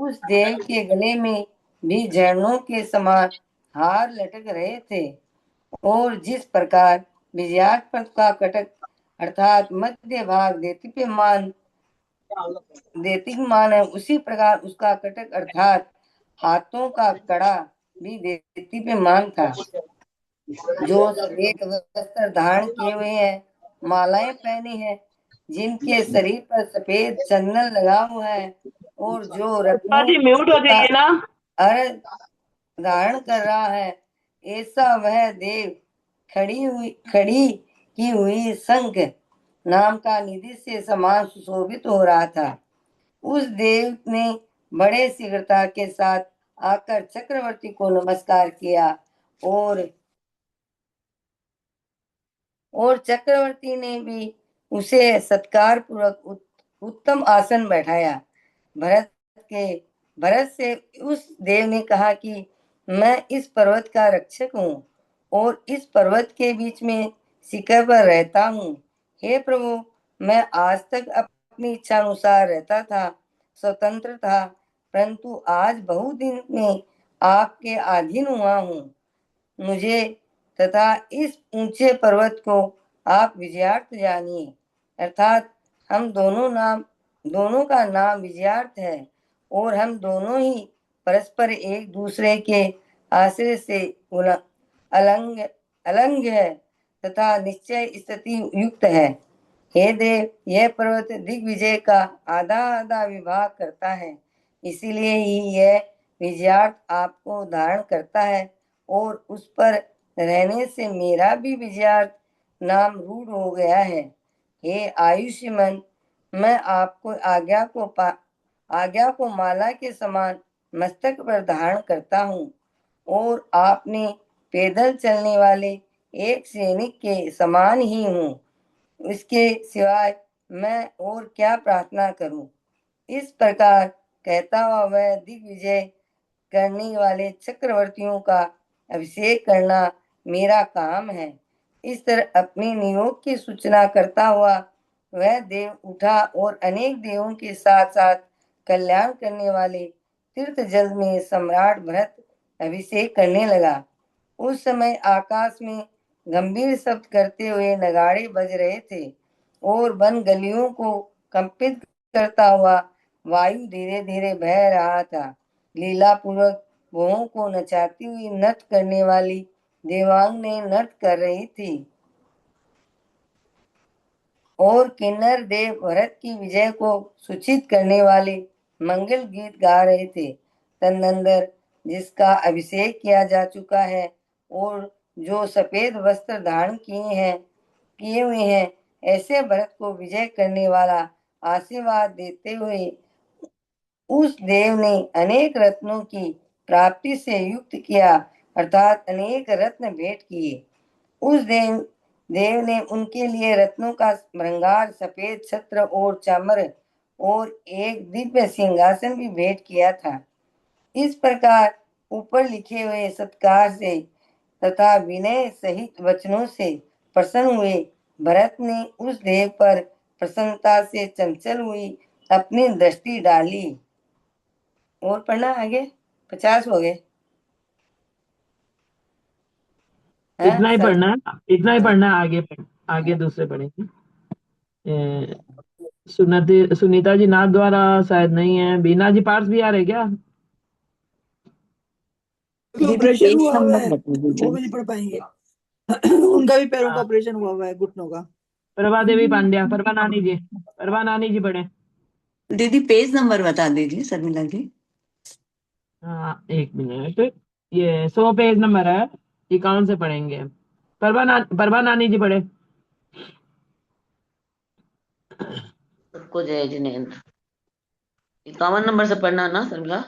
उस देव के गले में भी झरनों के समान हार लटक रहे थे, और जिस प्रकार विजयार्थ पर्वत का कटक अर्थात मध्य भाग देदीप्यमान है, उसी प्रकार उसका कटक अर्थात हाथों का कड़ा भी देदीप्यमान था। जो श्वेत वस्त्र धारण किए हुए हैं, मालाएं पहनी है, जिनके शरीर पर सफेद चंदन लगा हुआ है और जो रत्नों जी म्यूट हो का जाइए ना। अर्घ धारण कर रहा है, ऐसा वह देव खड़ी की हुई शंख नाम का निधि से समान सुशोभित हो रहा था। उस देव ने बड़े शीघ्रता के साथ आकर चक्रवर्ती को नमस्कार किया और चक्रवर्ती ने भी उसे सत्कार पूर्वक उत्तम आसन बैठाया। भरत से उस देव ने कहा कि मैं इस पर्वत का रक्षक हूँ और इस पर्वत के बीच में शिखर पर रहता हूँ। हे प्रभु, मैं आज तक अपनी इच्छा अनुसार रहता था, स्वतंत्र था, परंतु आज बहुत दिन में आपके अधीन हुआ हूँ। मुझे तथा इस ऊंचे पर्वत को आप विजयार्थ जानिए, अर्थात हम दोनों का नाम विजयार्थ है और हम दोनों ही परस्पर एक दूसरे के आश्रय से अलंग है तथा निश्चय स्थिति युक्त है। हे देव, यह पर्वत दिग्विजय का आधा आधा विभाग करता है, इसीलिए ही यह विजयार्थ आपको धारण करता है और उस पर रहने से मेरा भी विजयार्थ नाम रूढ़ हो गया है। हे आयुष्मान, मैं आपको आज्ञा को माला के समान मस्तक पर धारण करता हूँ और आपने पैदल चलने वाले एक सैनिक के समान ही हूँ। इसके सिवाय मैं और क्या प्रार्थना करूं? इस प्रकार कहता हुआ वह दिग्विजय करने वाले चक्रवर्तियों का अभिषेक करना मेरा काम है। इस तरह अपने नियोग की सूचना करता हुआ वह देव उठा और अनेक देवों के साथ साथ कल्याण करने वाले तीर्थ जल में सम्राट भरत अभिषेक करने लगा। उस समय आकाश में गंभीर शब्द करते हुए नगाड़े बज रहे थे और वन गलियों को कंपित करता हुआ वायु धीरे धीरे बह रहा था। लीला पूर्वक भुवों को नचाती हुई नृत्य करने वाली देवांगने नृत्य कर रही थी और किन्नर देव भरत की विजय को सूचित करने वाले मंगल गीत गा रहे थे। तदनंतर जिसका अभिषेक किया जा चुका है और जो सफेद वस्त्र धारण किए हुए हैं, ऐसे भरत को विजय करने वाला आशीर्वाद देते हुए उस देव ने अनेक रत्नों की प्राप्ति से युक्त किया, अर्थात अनेक रत्न भेंट किए। उस देव ने उनके लिए रत्नों का श्रृंगार, सफेद छत्र और चामर और एक दिव्य सिंहासन भी भेंट किया था। इस प्रकार ऊपर लिखे हुए सत्कार से तथा विनय सहित वचनों से प्रसन्न हुए भरत ने उस देव पर प्रसन्नता से चंचल हुई अपनी दृष्टि डाली। और पढ़ना आगे, 50 हो गए। इतना ही पढ़ना है, इतना ही पढ़ना है, आगे दूसरे पढ़ेंगे। सुनीता जी नाथ द्वारा शायद नहीं है। बीना जी पार्स भी आ रहे क्या? ऑपरेशन हुआ हुआ है, वो भी नहीं पढ़ पाएंगे। उनका भी पैरों का ऑपरेशन हुआ हुआ है, घुटनों का। प्रभा देवी पांड्या, प्रभा नानी जी पढ़े। दीदी पेज नंबर बता दीजिए शर्मिला जी। हाँ, एक मिनट। ये 100 पेज नंबर है, 51 से पढ़ेंगे। प्रभा नानी जी पढ़े। सबको जय जिनेन्द्र। 51 नंबर से पढ़ना ना शर्मिला?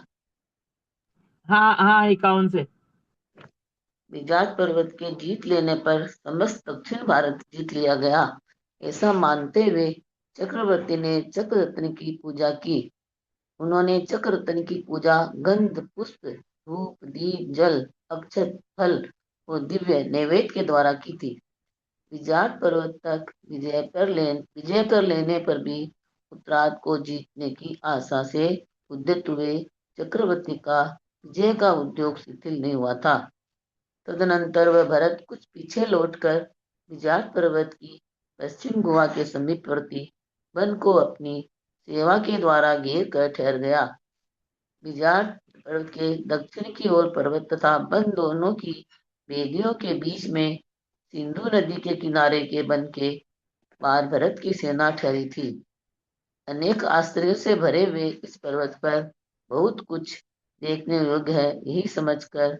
हाँ हाँ, 51 से। विजात पर्वत के जीत लेने पर समस्त दक्षिण भारत जीत लिया गया, ऐसा मानते हुए चक्रवर्ती ने चक्ररत्न की पूजा की। उन्होंने चक्ररत्न की पूजा गंध, पुष्प, धूप, दीप, जल, अक्षत, फल और दिव्य नैवेद्य के द्वारा की थी। विजात पर्वत तक विजय कर लेने पर भी उत्तरार्ध को जीतने की आशा से उद्यत हुए चक्रवर्ती का विजय का उद्योग शिथिल नहीं हुआ था। तदनंतर वह भरत कुछ पीछे लौटकर विजात पर्वत की पश्चिम गुहा के समीपवर्ती वन को अपनी सेवा के द्वारा घेर कर ठहर गया। विजात पर्वत के दक्षिण की ओर पर्वत तथा वन दोनों की वेदियों के बीच में सिंधु नदी के किनारे के वन के पार भरत की सेना ठहरी थी। अनेक आश्चर्यों से भरे हुए इस पर्वत पर बहुत कुछ देखने योग्य है, यही समझकर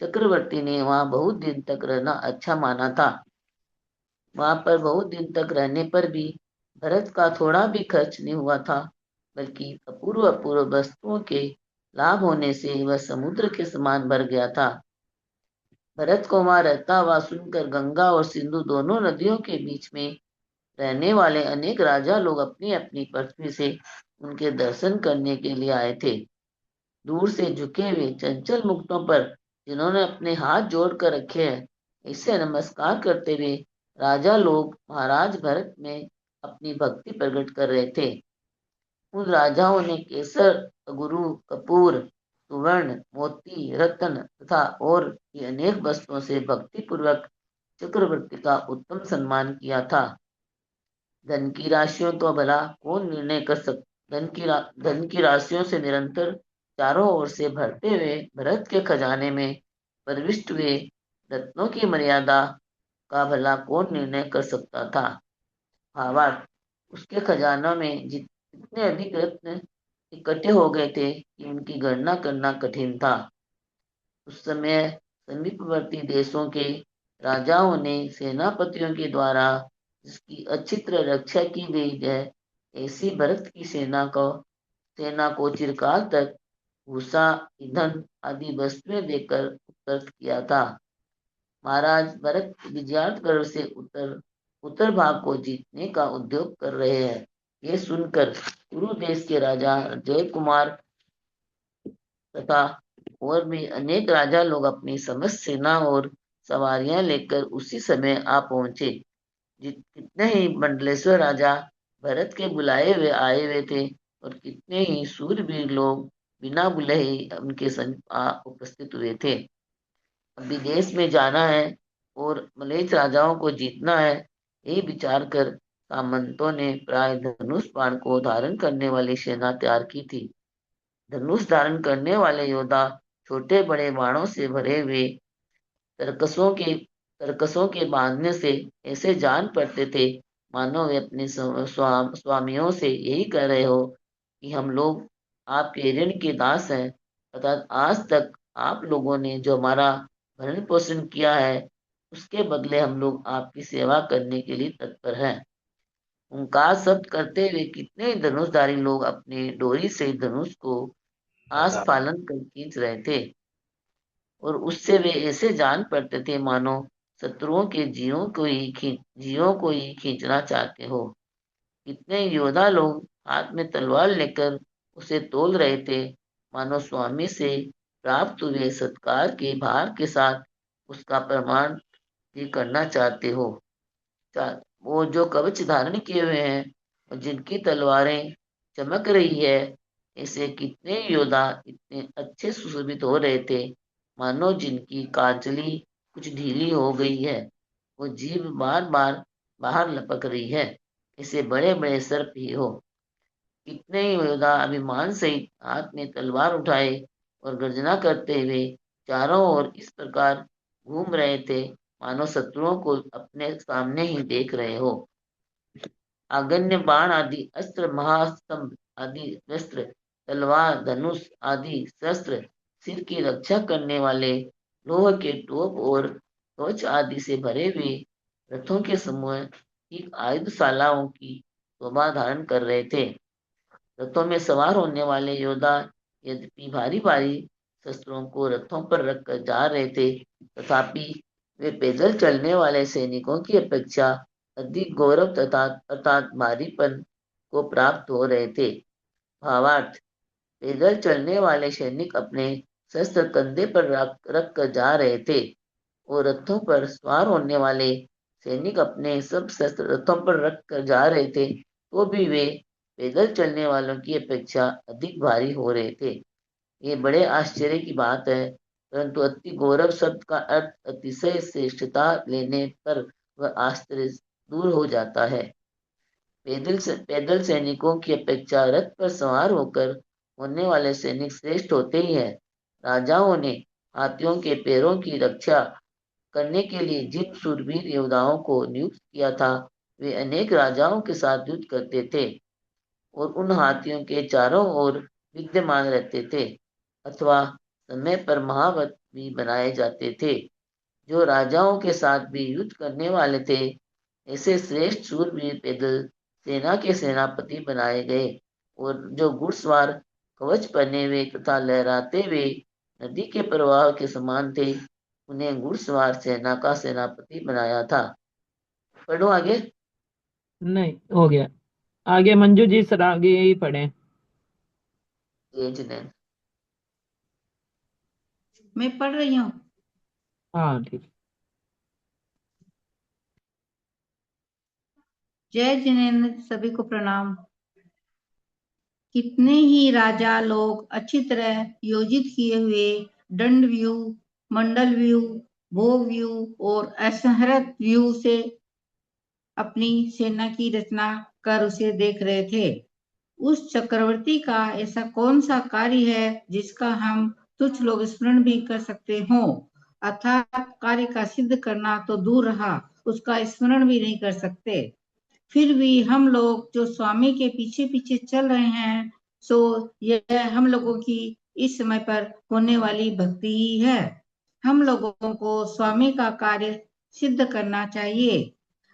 चक्रवर्ती ने वहां बहुत दिन तक रहना अच्छा माना था। वहां पर बहुत दिन तक रहने पर भी भरत का थोड़ा भी खर्च नहीं हुआ था, बल्कि अपूर्व अपूर्व वस्तुओं के लाभ होने से वह समुद्र के समान भर गया था। भरत को वहां रहता हुआ सुनकर गंगा और सिंधु दोनों नदियों के बीच में रहने वाले अनेक राजा लोग अपनी अपनी पृथ्वी से उनके दर्शन करने के लिए आए थे। दूर से झुके हुए चंचल मुकुटों पर जिन्होंने अपने हाथ जोड़ कर रखे हैं, इससे नमस्कार करते हुए राजा लोग महाराज भरत में अपनी भक्ति प्रकट कर रहे थे। उन राजाओं ने केसर, गुरु, कपूर, सुवर्ण, मोती, रत्न तथा और भी अनेक वस्तुओं से भक्ति पूर्वक चक्रवर्ती का उत्तम सम्मान किया था। धन की राशियों तो भला कौन निर्णय कर सकता। धन की राशियों से निरंतर चारों ओर से भरते हुए भरत के खजाने में प्रविष्ट हुए रत्नों की मर्यादा का भला कौन निर्णय कर सकता था। भावार्थ, उसके खजानों में इतने अधिक रत्न इकट्ठे हो गए थे कि उनकी गणना करना कठिन था। उस समय समीपवर्ती देशों के राजाओं ने सेनापतियों के द्वारा जिसकी अच्छी तरह रक्षा की गई है, ऐसी भरत की सेना को चिरकाल तक भूसा, ईंधन आदि वस्तुएं देकर उपकृत किया था। महाराज भरत विजयार्थ गर्व से उत्तर भाग को जीतने का उद्योग कर रहे हैं। ये सुनकर कुरु देश के राजा जय कुमार तथा और भी अनेक राजा लोग अपनी समस्त सेना और सवारियां लेकर उसी समय आ पहुंचे। कितने ही मंडलेश्वर राजा भरत के बुलाए हुए आए हुए थे और कितने ही सूरवीर लोग बिना बुले ही उनके समीप उपस्थित हुए थे। अब विदेश में जाना है और मलेच्छ राजाओं को जीतना है, यही विचार कर सामंतों ने प्राय धनुष बाण को धारण करने वाली सेना तैयार की थी। धनुष धारण करने वाले योद्धा छोटे बड़े बाणों से भरे हुए तरकसों के बांधने से ऐसे जान पड़ते थे मानो वे अपने स्वामियों से यही कह रहे हो कि हम लोग आपके ऋण के दास हैं, अर्थात आज तक आप लोगों ने जो हमारा भरण पोषण किया है उसके बदले हम लोग आपकी सेवा करने के लिए तत्पर हैं। ओंकार शब्द करते हुए कितने ही धनुषधारी लोग अपने डोरी से धनुष को आस्फालन कर खींच रहे थे और उससे वे ऐसे जान पड़ते थे मानो शत्रुओं के जीवों को ही खींचना चाहते हो। कितने योद्धा लोग हाथ में तलवार लेकर उसे तोल रहे थे मानो स्वामी से प्राप्त हुए सत्कार के भार के साथ उसका प्रमाण भी करना चाहते हो। वो जो कवच धारण किए हुए हैं और जिनकी तलवारें चमक रही है, ऐसे कितने योद्धा इतने अच्छे सुशोभित हो रहे थे मानो जिनकी कांचली कुछ ढीली हो गई है, वो जीभ बार बार बाहर लपक रही है, ऐसे बड़े बड़े सर्प ही हो। कितने ही योद्धा अभिमान सहित हाथ में तलवार उठाए और गर्जना करते हुए चारों ओर इस प्रकार घूम रहे थे मानो शत्रुओं को अपने सामने ही देख रहे हो। आगन्य बाण आदि अस्त्र, महास्तंभ आदि शस्त्र, तलवार, धनुष आदि शस्त्र, सिर की रक्षा करने वाले लोह के टोप और कवच आदि से भरे हुए रथों के समूह एक आयुधशालाओं की शोभा धारण कर रहे थे। रथों में सवार होने वाले योद्धा यद्यपि भारी भारी शस्त्रों को रथों पर रखकर जा रहे थे, तथापि वे पैदल चलने वाले सैनिकों की अपेक्षा अधिक गौरव अर्थात भारीपन को प्राप्त हो रहे थे। भावार्थ, पैदल चलने वाले सैनिक अपने शस्त्र कंधे पर रख कर जा रहे थे और रथों पर सवार होने वाले सैनिक अपने सब शस्त्र रथों पर रख कर जा रहे थे, तो भी वे पैदल चलने वालों की अपेक्षा अधिक भारी हो रहे थे। ये बड़े आश्चर्य की बात है, परंतु अति गौरव शब्द का अर्थ अतिशय श्रेष्ठता लेने पर वह आश्चर्य दूर हो जाता है। पैदल सैनिकों की अपेक्षा रथ पर सवार होकर होने वाले सैनिक श्रेष्ठ होते ही हैं। राजाओं ने हाथियों के पैरों की रक्षा करने के लिए जिन शूरवीर योद्धाओं को नियुक्त किया था, वे अनेक राजाओं के साथ युद्ध करते थे और उन हाथियों के चारों ओर विद्यमान रहते थे, अथवा समय पर महावत भी बनाए जाते थे। जो राजाओं के साथ भी युद्ध करने वाले थे, ऐसे श्रेष्ठ शूरवीर पैदल सेना के सेनापति बनाए गए, और जो घुड़सवार कवच पहने हुए तथा लहराते हुए नदी के प्रवाह के समान थे, उन्हें घुड़सवार सेना का सेनापति बनाया था। पढ़ो आगे। नहीं, हो गया। आगे मंजू जी सर आगे ही पढ़े। मैं पढ़ रही हूँ। हाँ ठीक। जय जिनेंद्र, सभी को प्रणाम। कितने ही राजा लोग अच्छी तरह योजित किए हुए दंड व्यू, मंडल व्यू, भोग व्यू और असंहरत व्यू से अपनी सेना की रचना कर उसे देख रहे थे। उस चक्रवर्ती का ऐसा कौन सा कार्य है जिसका हम तुच्छ लोग स्मरण भी कर सकते हो? अर्थात कार्य का सिद्ध करना तो दूर रहा, उसका स्मरण भी नहीं कर सकते। फिर भी हम लोग जो स्वामी के पीछे पीछे चल रहे हैं, सो यह हम लोगों की इस समय पर होने वाली भक्ति ही है। हम लोगों को स्वामी का कार्य सिद्ध करना चाहिए,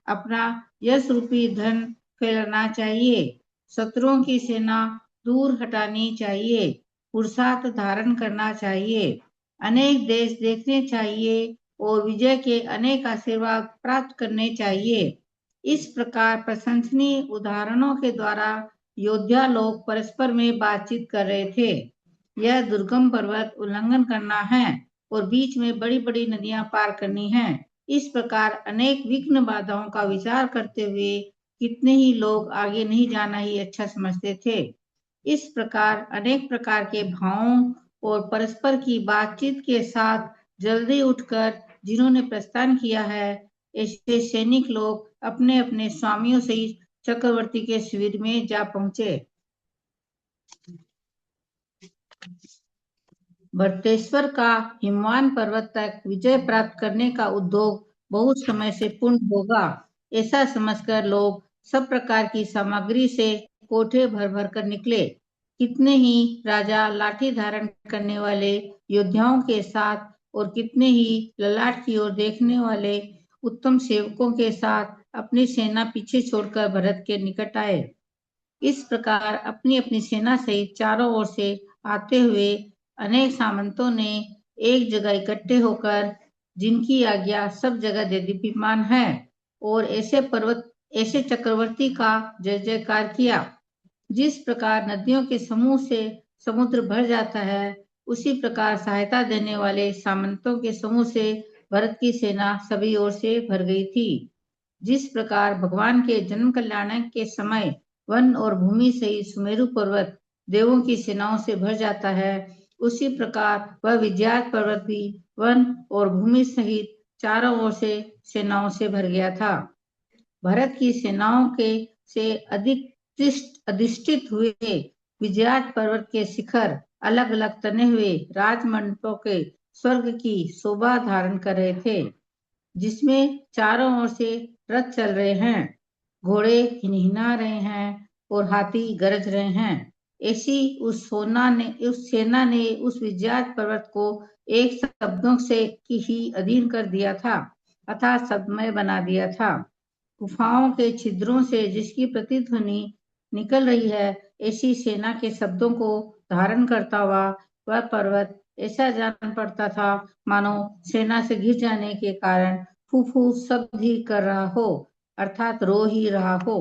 अपना यश रूपी धन फैलाना चाहिए, शत्रुओं की सेना दूर हटानी चाहिए, पुरुषार्थ धारण करना चाहिए, अनेक देश देखने चाहिए और विजय के अनेक आशीर्वाद प्राप्त करने चाहिए। इस प्रकार प्रशंसनीय उदाहरणों के द्वारा योद्धा लोग परस्पर में बातचीत कर रहे थे। यह दुर्गम पर्वत उल्लंघन करना है और बीच में बड़ी बड़ी नदियां पार करनी है। इस प्रकार अनेक विघ्न बाधाओं का विचार करते हुए कितने ही लोग आगे नहीं जाना ही अच्छा समझते थे। इस प्रकार अनेक प्रकार के भावों और परस्पर की बातचीत के साथ जल्दी उठकर जिन्होंने प्रस्थान किया है, ऐसे सैनिक लोग अपने अपने स्वामियों से चक्रवर्ती के शिविर में जा पहुंचे। भरतेश्वर का हिमवान पर्वत तक विजय प्राप्त करने का उद्योग बहुत समय से पूर्ण होगा, ऐसा समझकर लोग सब प्रकार की सामग्री से कोठे भर भर कर निकले। कितने ही राजा लाठी धारण करने वाले योद्धाओं के साथ और कितने ही ललाट की ओर देखने वाले उत्तम सेवकों के साथ अपनी सेना पीछे छोड़कर भरत के निकट आए। इस प्रकार अपनी अपनी सेना सहित चारों ओर से आते हुए अनेक सामंतों ने एक जगह इकट्ठे होकर, जिनकी आज्ञा सब जगह दीप्यमान है, और ऐसे चक्रवर्ती का जय जयकार किया। जिस प्रकार नदियों के समूह से समुद्र भर जाता है, उसी प्रकार सहायता देने वाले सामंतों के समूह से भरत की सेना सभी ओर से भर गई थी। जिस प्रकार भगवान के जन्म कल्याण के समय वन और भूमि सहित सुमेरु पर्वत देवों की सेनाओं से भर जाता है, उसी प्रकार वह विजयात पर्वत भी वन और भूमि सहित चारों ओर से सेनाओं से भर गया था। भरत की सेनाओं के से अधिष्ठित हुए विजयात पर्वत के शिखर अलग अलग तने हुए राजमंडपों के स्वर्ग की शोभा धारण कर रहे थे, जिसमें चारों ओर से रथ चल रहे हैं, घोड़े हिनहिना रहे हैं और हाथी गरज रहे हैं। ऐसी उस सेना ने उस विजयात पर्वत को एक शब्दों से ही अधीन कर दिया था, अर्थात शब्दमय बना दिया था। गुफाओं के छिद्रों से जिसकी प्रतिध्वनि निकल रही है, ऐसी सेना के शब्दों को धारण करता हुआ वह पर्वत ऐसा जान पड़ता था मानो सेना से घिर जाने के कारण फू शब्द ही कर रहा हो, अर्थात रो ही रहा हो।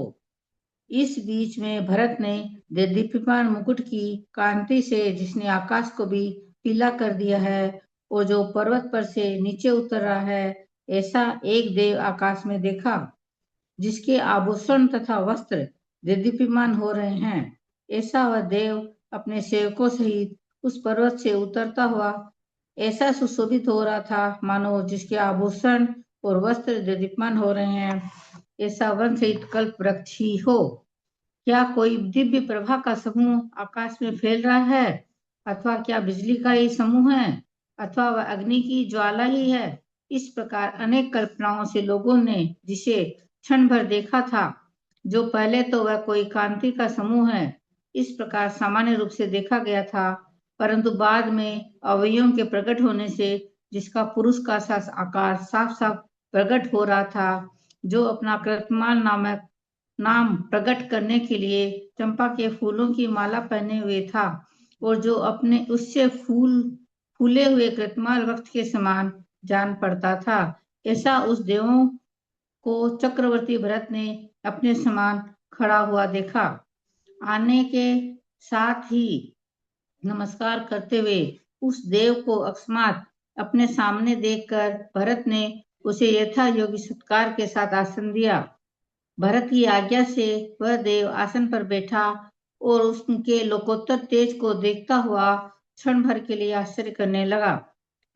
इस बीच में भरत ने दीप्यमान मुकुट की कांति से, जिसने आकाश को भी पीला कर दिया है और जो पर्वत पर से नीचे उतर रहा है, ऐसा एक देव आकाश में देखा, जिसके आभूषण तथा वस्त्र दीप्यमान हो रहे हैं। ऐसा वह देव अपने सेवकों सहित उस पर्वत से उतरता हुआ ऐसा सुशोभित हो रहा था मानो जिसके आभूषण और वस्त्र दीप्यमान हो रहे हैं, ऐसा वन सहित कल्प वृक्ष ही हो। क्या कोई दिव्य प्रभा का समूह आकाश में फैल रहा है, अथवा क्या बिजली का ही समूह है, अथवा वह अग्नि की ज्वाला ही है? इस प्रकार अनेक कल्पनाओं से लोगों ने जिसे क्षण भर देखा था, जो पहले तो वह कोई कांति का समूह है इस प्रकार सामान्य रूप से देखा गया था, परंतु बाद में अवयवों के प्रकट होने से जिसका पुरुष का सा आकार साफ साफ प्रकट हो रहा था, जो अपना कृतमाल नामक नाम प्रकट करने के लिए चंपा के फूलों की माला पहने हुए था, और जो अपने उससे फूले हुए कृतमाल वक्त के समान जान पड़ता था, ऐसा उस देवों को चक्रवर्ती भरत ने अपने समान खड़ा हुआ देखा। आने के साथ ही नमस्कार करते हुए उस देव को अकस्मात अपने सामने देखकर भरत ने उसे यथा योग्य सत्कार के साथ आसन दिया। भरत की आज्ञा से वह देव आसन पर बैठा और उसके लोकोत्तर तेज को देखता हुआ क्षण भर के लिए आश्चर्य करने लगा।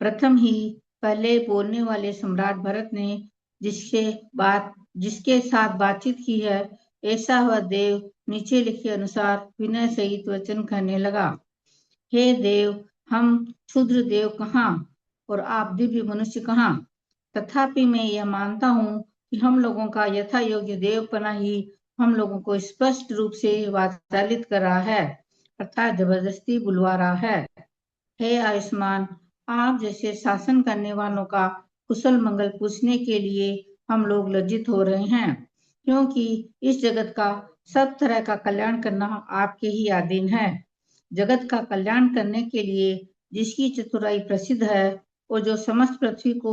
प्रथम ही पहले बोलने वाले सम्राट भरत ने जिसके साथ बातचीत की है, ऐसा वह देव नीचे लिखे अनुसार विनय सहित वचन कहने लगा। हे देव, हम क्षुद्र देव कहाँ और आप दिव्य मनुष्य कहाँ? तथापि मैं यह मानता हूँ कि हम लोगों का यथा योग्य देवपना ही हम लोगों को स्पष्ट रूप से वाचालित कर रहा है, अर्थात जबरदस्ती बुलवा रहा है। हे आयुष्मान, आप जैसे शासन करने वालों का कुशल मंगल पूछने के लिए हम लोग लज्जित हो रहे हैं, क्योंकि इस जगत का सब तरह का कल्याण करना आपके ही अधीन है। जगत का कल्याण करने के लिए जिसकी चतुराई प्रसिद्ध है और जो समस्त पृथ्वी को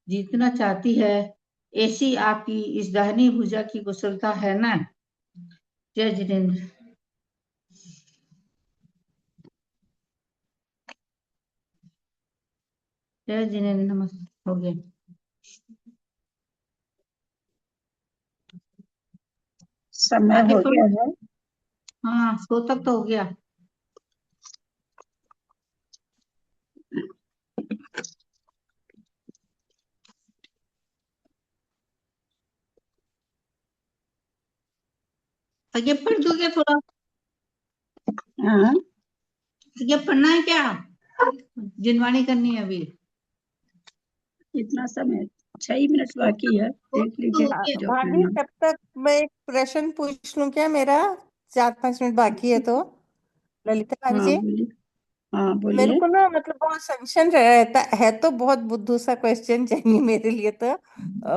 जीतना चाहती है, ऐसी आपकी इस दाहिनी भुजा की कुशलता है ना? जय जिनेन्द्र। जय जिनेन्द्र, नमस्ते। हो गया। समय आगे हो पढ़ो। गया है। हाँ, सो तक तो हो गया। आगे पढ़ दोगे थोड़ा? हाँ, आगे पढ़ना है क्या? जिनवाणी करनी है अभी। इतना समय 6 मिनट बाकी है, देख लीजिए जो भाभी, करना। तब तक मैं एक प्रश्न पूछ लूं क्या? मेरा 4-5 मिनट बाकी है तो। ललिता भाभी हाँ जी, बोलिए। हाँ मेरे बोलिए। को ना मतलब बहुत संशय रहता है, तो बहुत बुद्धू सा क्वेश्चन चाहिए मेरे लिए तो।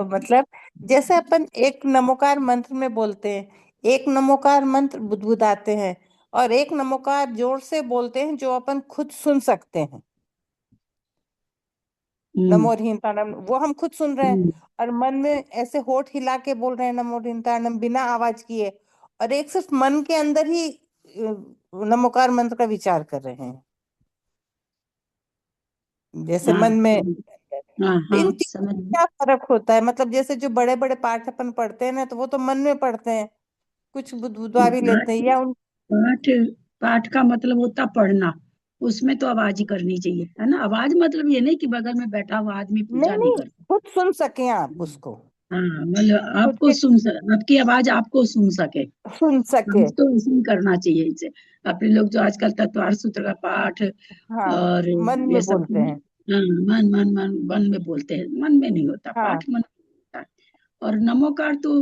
मतलब जैसे अपन एक नमोकार मंत्र में बोलते हैं, एक नमोकार मंत्र बुदबुदाते हैं और एक नमोकार जोर से बोलते हैं जो अपन खुद सुन सकते हैं। नमो ह्रींताणम वो हम खुद सुन रहे हैं, और मन में ऐसे होठ हिला के बोल रहे हैं नमो ह्रींताणम बिना आवाज किए, और एक सिर्फ मन के अंदर ही नमोकार मंत्र का विचार कर रहे हैं, जैसे हाँ मन में। हाँ तो हाँ, इन तीनों समझ में गई। क्या फर्क होता है? मतलब जैसे जो बड़े बड़े पाठ अपन पढ़ते हैं ना, तो वो तो मन में पढ़ते हैं, कुछ बुदबुदा भी लेते हैं, पाठ या उन पाठ पाठ का मतलब होता पढ़ना, उसमें तो आवाज ही करनी चाहिए, है ना। आवाज मतलब ये नहीं कि बगल में बैठा हुआ आदमी नहीं पूजा नहीं नहीं, करता। खुद सुन सके आप उसको, हाँ, मतलब खुद आपको के आपकी आवाज आपको सुन सके, सुन सके। हम तो इसी करना चाहिए इसे। अपने लोग जो आजकल तत्वार सूत्र का पाठ हाँ, और मन ये में सब, बोलते हैं। हाँ, मन मन मन मन में बोलते हैं, मन में नहीं होता हाँ, पाठ, मन में होता है। और नमोकार तो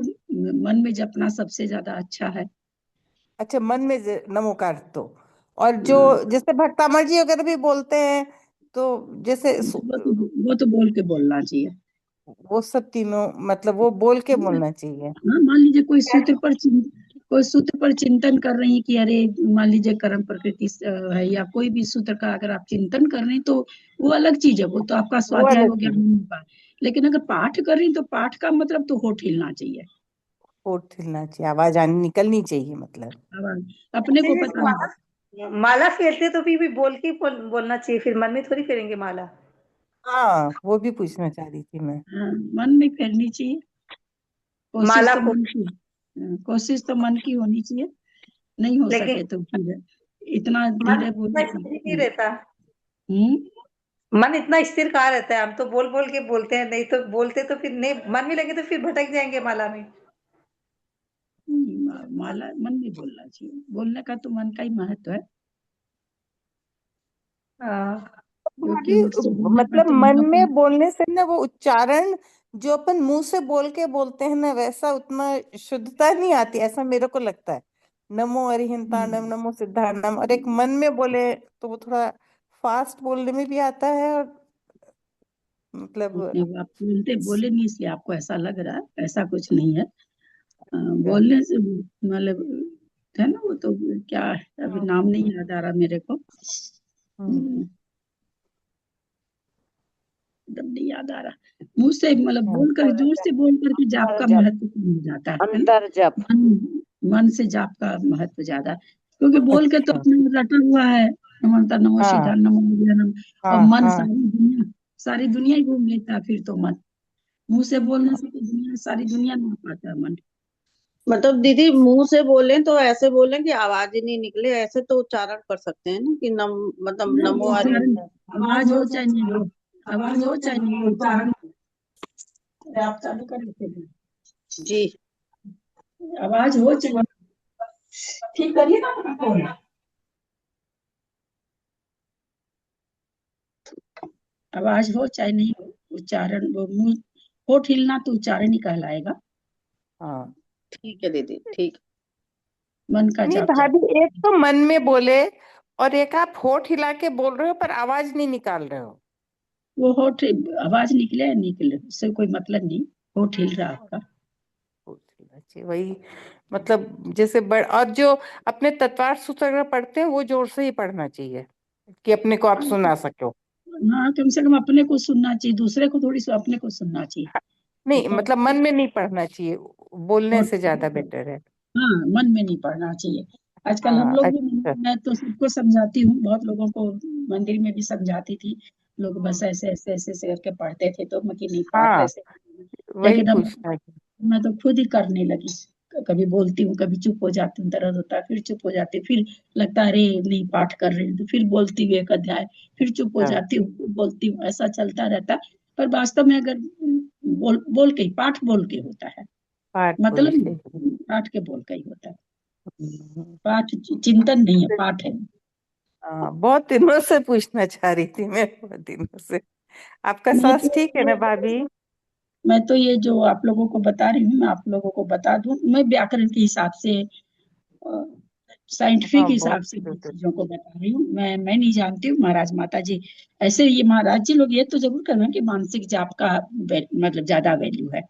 मन में जपना सबसे ज्यादा अच्छा है। अच्छा, मन में नमोकार तो, और जो हाँ, जैसे भक्तामर जी वगैरह भी बोलते हैं, तो जैसे वो तो बोल के बोलना चाहिए। वो सब तीनों मतलब वो बोल के बोलना चाहिए। हाँ, मान लीजिए कोई सूत्र पर चिंतन कर रही है कि अरे, मान लीजिए कर्म प्रकृति है, या कोई भी सूत्र का अगर आप चिंतन कर रहे हैं तो वो अलग चीज है, वो तो आपका वो स्वाध्याय अलग हो गया चीज, मन का। लेकिन अगर पाठ कर रही तो पाठ का मतलब तो होठ हिलना चाहिए। होठ हिलना चाहिए, आवाज आनी निकलनी चाहिए मतलब। अपने अच्छा, को जैसे पता है। माला फेरते तो भी बोल के बोलना चाहिए, फिर मन में थोड़ी फेरेंगे माला। हाँ, वो भी पूछना चाह रही थी मैं। हाँ, मन में करनी चाहिए। कोशिश माला तो को, मन की कोशिश तो मन की होनी चाहिए। नहीं हो लेकिन सके तो फिर इतना मन धीरे इतना बोलो स्थिर नहीं कि रहता, हम्म मन इतना स्थिर कहाँ रहता है। हम तो बोल बोल के बोलते हैं, नहीं तो बोलते तो फिर नहीं, मन में लगे तो फिर भटक जाएंगे माला में। माला मन में बोलना चाहिए, बोलने का तो मन का ही महत्व है। हाँ, भाभी मुझसे बोलने पर मतलब तो मन वहाँ में पर बोलने से ना वो उच्चारण जो अपन मुंह से बोल के बोलते हैं ना वैसा उतना शुद्धता नहीं आती, ऐसा मेरे को लगता है। नमो अरिहंताणम, नमो सिद्धाणम, और एक मन में बोले तो वो थोड़ा फास्ट बोलने में भी आता है, और मतलब नहीं, आप बोलते बोले नहीं इसलिए आपको ऐसा लग रहा है, ऐसा कुछ नहीं है। बोलने से मतलब है ना, वो तो क्या है, अभी नाम नहीं याद आ रहा मेरे को। एकदम नहीं याद आ रहा। मुंह से मतलब बोल कर, जोर से बोल करके जाप का महत्व कम हो जाता है ना? अंतर जप। मन से जाप का महत्व ज्यादा है। क्योंकि बोल के तो अपने रटा हुआ है, नमो नमो हाँ सीधा नमो नमो, और हाँ मन हाँ सारी दुनिया ही घूम लेता है फिर तो मन। मुंह से बोलने से तो दुनिया, सारी दुनिया में पाता है मन। मतलब दीदी मुंह से बोलें तो ऐसे बोलें कि आवाज ही नहीं निकले, ऐसे तो उच्चारण कर सकते हैं ना कि मतलब नहीं, नमो उच्चारण अरिहंत। आवाज हो चाहे नहीं हो, आवाज हो चाहे नहीं हो, उच्चारण। अरे आप चालू कर लेते हैं, जी आवाज हो चाहे ठीक करिए ना अपना फोन। आवाज हो चाहे नहीं हो, उच्चारण वो मुंह होठ हिलना तो उच्चारण ही कहलाएगा। हाँ। ठीक है दीदी, ठीक। मन का नहीं जाप भाभी, एक तो मन में बोले और एक आप होठ हिला के बोल रहे हो पर आवाज नहीं निकाल रहे हो। वो होठ आवाज निकले या निकले उससे कोई मतलब नहीं, होठ हिल रहा आपका। होठ हिलना चाहिए, वही मतलब जैसे और जो अपने तत्वार्थ सूत्र अगर पढ़ते हैं वो जोर से ही पढ़ना चाहिए कि अपने को आप सुना सको। हाँ, कम से कम अपने को सुनना चाहिए, दूसरे को थोड़ी अपने को सुनना चाहिए। नहीं मतलब मन में नहीं पढ़ना चाहिए, बोलने से ज्यादा बेटर है। हाँ, मन में नहीं पढ़ना चाहिए। आजकल हम हाँ लोग भी, अच्छा। मैं तो सबको समझाती हूँ, बहुत लोगों को मंदिर में भी समझाती थी। लोग बस ऐसे ऐसे ऐसे ऐसे करके पढ़ते थे तो मैं कि नहीं पाठ हाँ ऐसे। वही लेकिन अब पूछना है। मैं तो खुद ही करने लगी। कभी बोलती हूँ, कभी चुप हो जाती हूँ, दर्द होता है, फिर चुप हो जाती हूँ, फिर लगता है अरे नहीं पाठ कर रही हूँ, तो फिर बोलती हूँ एक अध्याय, फिर चुप हो हाँ, जाती हूँ, फिर बोलती हूँ, ऐसा चलता रहता है। पर वास्तव में अगर बोल के ही, पाठ बोल के होता है, पाठ बोल मतलब के। पाठ के बोल का ही होता है। पाठ चिंतन नहीं है, पाठ है। हाँ बहुत दिनों से पूछना चाह रही थी मैं, बहुत दिनों से। आपका मैं सांस ठीक है ना तो भाभी? मैं तो ये जो आप लोगों को बता रही हूँ, मैं आप लोगों को बता दूं, मैं व्याकरण के हिसाब से, साइंटिफिक हाँ बहुत हिसाब से इन good। चीजों को बता रही हूँ। मैं नहीं जानती हूँ, महाराज माता जी ऐसे, ये महाराज जी लोग ये तो जरूर कर रहे हैं कि मानसिक जाप का मतलब ज्यादा वैल्यू है।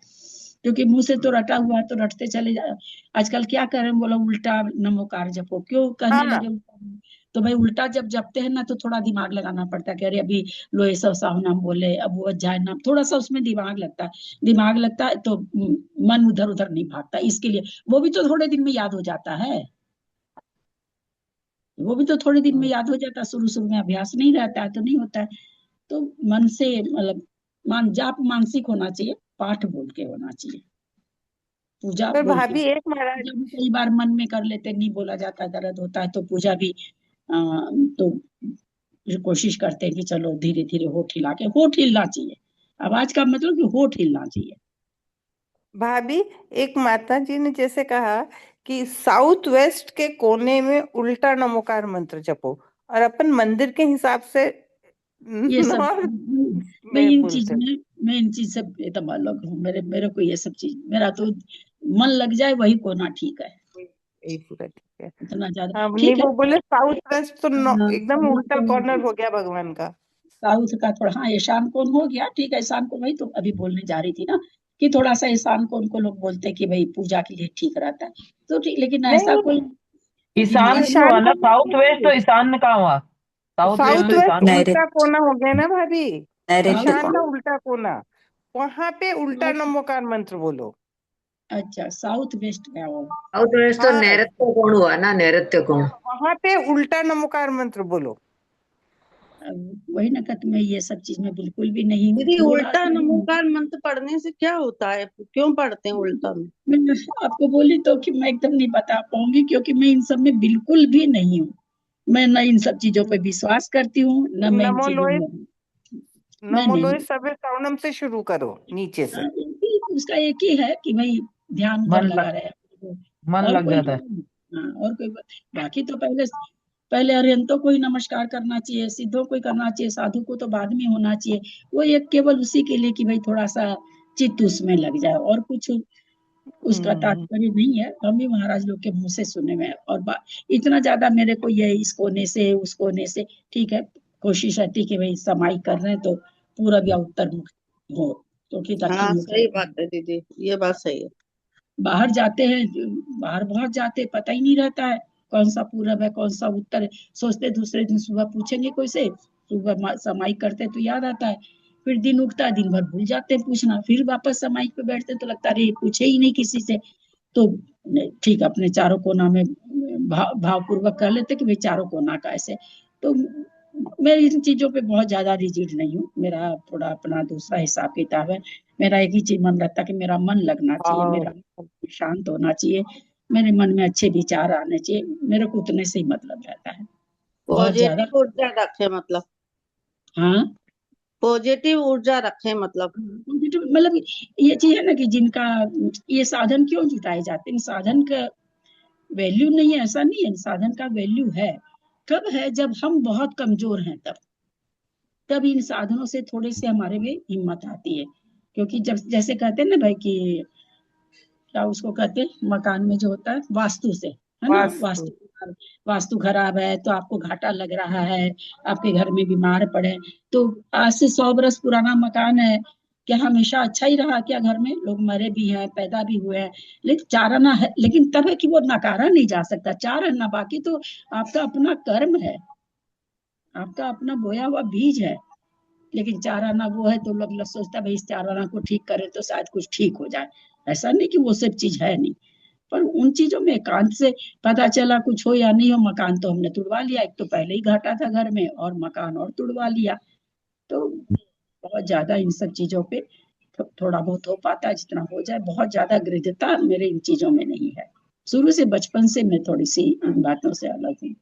क्योंकि मुंह से तो रटा हुआ है तो रटते चले जा। आजकल क्या कर रहे हैं, बोला उल्टा नमोकार जपो, क्यों कहने हाँ लगे उल्टा? तो भाई उल्टा जब जपते हैं ना तो थोड़ा दिमाग लगाना पड़ता है कि अरे अभी लोहे सौ साहु नाम बोले, अब वो अध्याय नाम, थोड़ा सा उसमें दिमाग लगता है। दिमाग लगता है तो मन उधर उधर नहीं भागता, इसके लिए वो भी तो थोड़े दिन में याद हो जाता है। वो भी तो थोड़े दिन में याद हो जाता है, शुरू शुरू में अभ्यास नहीं रहता है तो नहीं होता है। तो मन से मतलब जाप मानसिक होना चाहिए, पाठ बोल के होना चाहिए, पूजा पर बोल के। भाभी एक महाराज, पूजा भी कई बार मन में कर लेते, नहीं बोला जाता, दर्द होता है तो पूजा भी तो फिर कोशिश करते हैं कि चलो धीरे धीरे होठ हिला के, होठ हिलना चाहिए। आवाज का मतलब कि होठ हिलना चाहिए। भाभी एक माता जी ने जैसे कहा कि साउथ वेस्ट के कोने में उल्टा नमोकार मंत्र जपो, और अपन मंदिर के हिसाब से ये सब नॉर्थ मैं में इन चीज बोलते हैं। में मैं इन चीज से एकदम अलग हूँ। मेरे मेरे को ये सब चीज, मेरा तो मन लग जाए वही कोना ठीक है, यही पूरा ठीक है। इतना ज्यादा हाँ नहीं ठीक है। वो बोले साउथ वेस्ट तो एकदम साउथ उल्टा कॉर्नर हो गया भगवान का। साउथ का थोड़ा, हाँ ईशान कोण हो गया, ठीक है ईशान कोण, वही तो अभी बोलने जा रही थी ना कि थोड़ा सा ईशान कोण को लोग बोलते हैं कि भाई पूजा के लिए ठीक रहता है, तो ठीक, लेकिन ऐसा नहीं कोई ईशान दिमाग नहीं ईशान हुआ ना, को साउथ वेस्ट तो ईशान कहाँ हुआ? साउथ वेस्ट साउथ तो वेस्ट ईशान हुआ। उल्टा नैऋत्य। कोना हो गया ना भाभी, नैऋत्य ईशान कोण। का उल्टा कोना, वहां पे उल्टा नमोकार मंत्र बोलो। अच्छा साउथ वेस्ट का हो। साउथ वेस्ट तो हाँ नैऋत्य कोण हुआ ना, नैऋत्य कोण। वहां पे उल्टा नमोकार मंत्र बोलो। वही ना कहते, मैं ये सब चीज में बिल्कुल भी नहीं हूँ, दीदी थोड़ा उल्टा सा भी नहीं। नमोकार मंत्र पढ़ने से क्या होता है, क्यों पढ़ते हैं उल्टा में? मैं आपको बोली तो कि मैं एकदम नहीं बता पाऊंगी, क्योंकि मैं इन सब में बिल्कुल भी नहीं हूँ। मैं न इन सब चीजों पे विश्वास करती हूँ, न मैं इन नमो चीजों लोय, में, मैं नमो लोय नहीं। सबे सवनम से शुरू करो नीचे से। उसका एक ही है कि भाई ध्यान उधर मन लगा लग रहे। मन और लग कोई, जाता है। हाँ और कोई बाकी तो पहले पहले अरिहंतों को ही नमस्कार करना चाहिए, सिद्धों को ही करना चाहिए, साधु को तो बाद में होना चाहिए। वो एक केवल उसी के लिए कि भाई थोड़ा सा चित्त उसमें लग जाए, और कुछ उसका तात्पर्य नहीं है। हम भी महाराज लोग के मुंह से सुने हुए हैं। और इतना ज्यादा मेरे को ये इस कोने से उस कोने से, ठीक है, कोशिश रहती कि भाई समाई कर रहे हैं तो पूरब या उत्तर मुख हो, क्योंकि हाँ दक्षिण मुख सही बात है दीदी, ये बात सही है। बाहर जाते हैं, बाहर बहुत जाते, पता ही नहीं रहता है कौन सा पूरब है कौन सा उत्तर है। सोचते दूसरे दिन सुबह पूछेंगे कोई से, सुबह समाई करते तो याद आता है, फिर दिन उगता दिन भर भूल जाते हैं पूछना, फिर वापस समाई पे बैठते तो लगता है पूछे ही नहीं किसी से। तो ठीक, अपने चारों कोना में भावपूर्वक कर लेते कि भाई चारों कोना का ऐसे। तो मैं इन चीजों पे बहुत ज्यादा रिजिड नहीं हूँ, मेरा थोड़ा अपना दूसरा हिसाब किताब है। मेरा एक ही चीज मन रहता है कि मेरा मन लगना चाहिए, मेरा शांत होना चाहिए, मेरे मन में अच्छे विचार आने चाहिए, मेरे को उतने से ही मतलब रहता है, बहुत ज्यादा। पॉजिटिव ऊर्जा रखे मतलब, हाँ, पॉजिटिव ऊर्जा रखे मतलब। मतलब ये चीज है ना कि जिनका ये साधन क्यों जुटाए जाते हैं, साधन का वैल्यू नहीं है ऐसा नहीं है, साधन का वैल्यू है। कब है? जब हम बहुत कमजोर हैं, तब इन साधनों से थोड़े से हमारे में हिम्मत आती है। क्योंकि जब जैसे कहते हैं ना भाई कि क्या उसको कहते हैं मकान में जो होता है वास्तु से, है ना, वास्तु खराब है तो आपको घाटा लग रहा है, आपके घर में बीमार पड़े, तो आज से 100 बरस पुराना मकान है, क्या हमेशा अच्छा ही रहा? क्या घर में लोग मरे भी हैं, पैदा भी हुए हैं, लेकिन चार आना है, लेकिन तब है कि वो नकारा नहीं जा सकता, चार आना बाकी तो आपका अपना कर्म है, आपका अपना बोया हुआ बीज है। लेकिन चार आना वो है तो लोग सोचता है भाई इस चार आना को ठीक करें तो शायद कुछ ठीक हो जाए। ऐसा नहीं कि वो सब चीज है नहीं, पर उन चीजों में एकांत से पता चला कुछ हो या नहीं हो, मकान तो हमने तुड़वा लिया, एक तो पहले ही घाटा था घर में और मकान और तुड़वा लिया। तो बहुत ज्यादा इन सब चीजों पे थोड़ा बहुत हो पाता है, जितना हो जाए। बहुत ज्यादा गृहता मेरे इन चीजों में नहीं है, शुरू से बचपन से मैं थोड़ी सी इन बातों से अलग हूँ।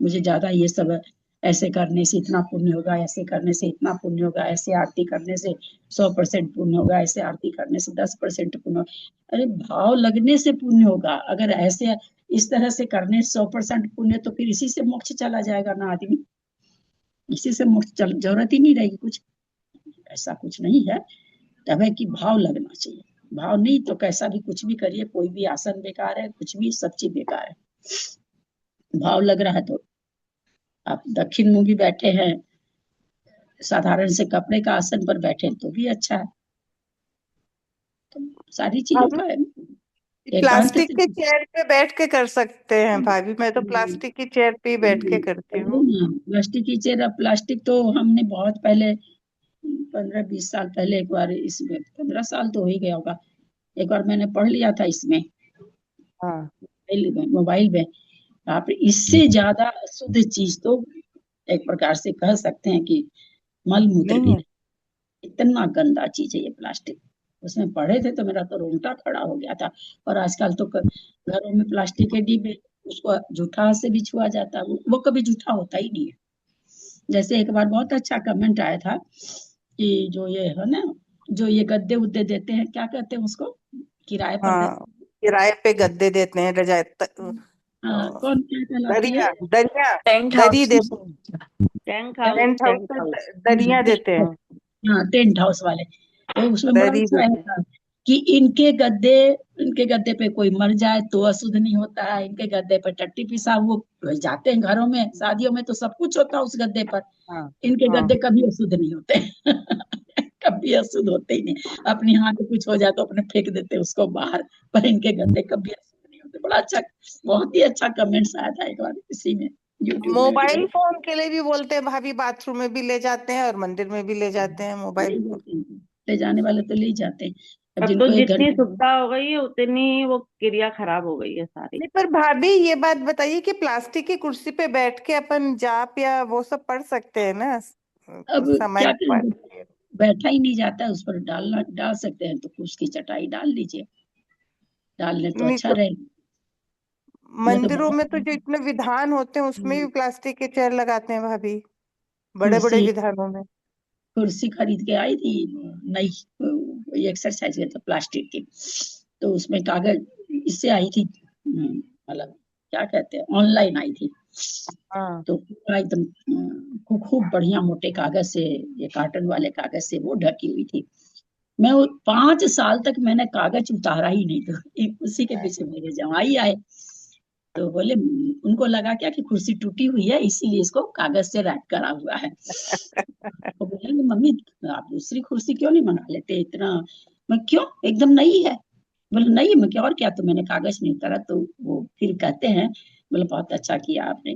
मुझे ज्यादा ये सब ऐसे करने से इतना पुण्य होगा, ऐसे करने से इतना पुण्य होगा, ऐसे आरती करने से 100% पुण्य होगा, ऐसे आरती करने से 10% पुण्य होगा। अरे भाव लगने से पुण्य होगा, अगर ऐसे इस तरह से करने 100% पुण्य, तो फिर इसी से मोक्ष चला जाएगा ना आदमी, इसी से मोक्ष जरूरत ही नहीं रहेगी कुछ। ऐसा कुछ नहीं है, तब है कि भाव लगना चाहिए, भाव नहीं तो कैसा भी कुछ भी करिए, कोई भी आसन बेकार है, कुछ भी, सब चीज बेकार है। भाव लग रहा है तो आप दक्षिण मुंह भी बैठे हैं, साधारण से कपड़े का आसन पर बैठे तो भी अच्छा है। तो सारी चीजों का एकांत प्लास्टिक के चेयर पे बैठ के कर सकते हैं भाभी, मैं तो प्लास्टिक की चेयर पे ही बैठ के करती हूँ। प्लास्टिक की चेयर, प्लास्टिक तो हमने बहुत पहले 15-20 साल पहले एक बार, इसमें 15 साल तो हो ही गया होगा, एक बार मैंने पढ़ लिया था इसमें, हाँ, मोबाइल में। आप इससे ज्यादा अशुद्ध चीज तो एक प्रकार से कह सकते हैं कि मल मूत्र भी नहीं, इतना गंदा चीज है ये प्लास्टिक। उसमें पढ़े थे तो मेरा तो रोंगटा खड़ा हो गया था। और आजकल तो घरों में प्लास्टिक के डिब्बे, उसको जूठा से भी छुआ जाता है, वो कभी जूठा होता ही नहीं है। जैसे एक बार बहुत अच्छा कमेंट आया था कि जो ये है ना, जो ये गद्दे उद्दे देते हैं, क्या कहते हैं उसको, किराए पर हाँ, किराए पे गद्दे देते हैं, रजाई कौन क्या कहलाती है, दरिया टेंट दरी हाउस, देते हैं, टेंट टेंट हाउस पे दरिया देते हैं, हाँ टेंट हाउस वाले। तो उसमें बड़ा दरी अच्छा देते है हैं। था कि इनके गद्दे पे कोई मर जाए तो अशुद्ध नहीं होता है, इनके गद्दे पे टट्टी पिसाब, वो जाते हैं घरों में, शादियों में तो सब कुछ होता है उस गद्दे पर, हाँ, इनके हाँ, गद्दे कभी अशुद्ध नहीं होते कभी अशुद्ध होते ही नहीं। अपनी हाथ में कुछ हो जाए तो अपने फेंक देते उसको बाहर, पर इनके गद्दे कभी अशुद्ध नहीं होते। बड़ा अच्छा, बहुत ही अच्छा कमेंट्स आया था एक बार इसी में, यूट्यूब में मोबाइल वीडियो। फोन के लिए भी बोलते हैं भाभी, बाथरूम में भी ले जाते हैं और मंदिर में भी ले जाते हैं मोबाइल फोन। ले जाने वाले तो ले जाते हैं, अब अब तो जिनको एक जितनी घंटे सुविधा हो गई है उतनी वो क्रिया खराब हो गई है सारी। नहीं, पर भाभी ये बात बताइए कि प्लास्टिक की कुर्सी पे बैठ के अपन जाप या वो सब पढ़ सकते हैं ना अब समय क्या पर? करें, बैठा ही नहीं जाता है, उस पर डाल सकते हैं तो उसकी चटाई डाल लीजिए, डालने तो नहीं अच्छा तो रहेगा। मैं तो मंदिरों बहुत में तो जो इतने विधान होते हैं उसमें भी प्लास्टिक के चेयर लगाते हैं भाभी, बड़े बड़े कुर्सी विधानों में। कुर्सी खरीद के आई थी नई, एक्सरसाइज की, तो प्लास्टिक की, तो उसमें कागज इससे आई थी, मतलब क्या कहते हैं ऑनलाइन आई थी। तो पूरा एकदम खूब बढ़िया मोटे कागज से, ये कार्टन वाले कागज से वो ढकी हुई थी। मैं 5 साल तक मैंने कागज उतारा ही नहीं। तो उसी के पीछे मेरे जमाई आए, तो बोले, उनको लगा क्या कि कुर्सी टूटी हुई है इसीलिए इसको कागज से रैप करा हुआ है। तो बोले मम्मी आप दूसरी कुर्सी क्यों नहीं मंगा लेते इतना। मैं क्यों, एकदम नई है। बोले नहीं, मैं क्या और क्या, तो मैंने कागज नहीं उतारा। तो वो फिर कहते हैं, बोले बहुत अच्छा किया आपने।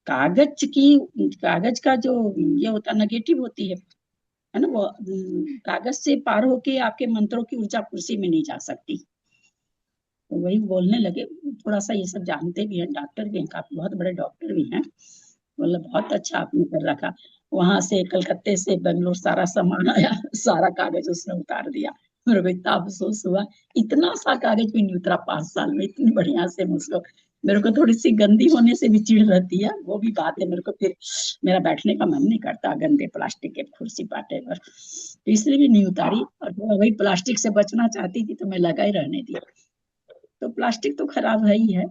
कागज का जो ये होता नेगेटिव होती है ना, वो कागज से पार होके आपके मंत्रों की ऊर्जा कुर्सी में नहीं जा सकती। तो वही बोलने लगे, थोड़ा सा ये सब जानते भी हैं, डॉक्टर भी हैं, काफी बहुत बड़े डॉक्टर भी हैं। बोले बहुत अच्छा आपने कर रखा। वहां से कलकत्ते से बेंगलोर सारा सामान आया, सारा कागज उसने उतार दिया। मेरे को इतना अफसोस हुआ, इतना सा कागज भी नहीं उतरा 5 साल में, इतनी बढ़िया से मुझको। मेरे को थोड़ी सी गंदी होने से भी चिढ़ रहती है, वो भी बात है। मेरे को फिर मेरा बैठने का मन नहीं करता गंदे प्लास्टिक के कुर्सी पाटे पर, तो इसलिए भी नहीं उतारी। और वही प्लास्टिक से बचना चाहती थी तो मैं लगा ही रहने दी। तो प्लास्टिक तो खराब है ही है।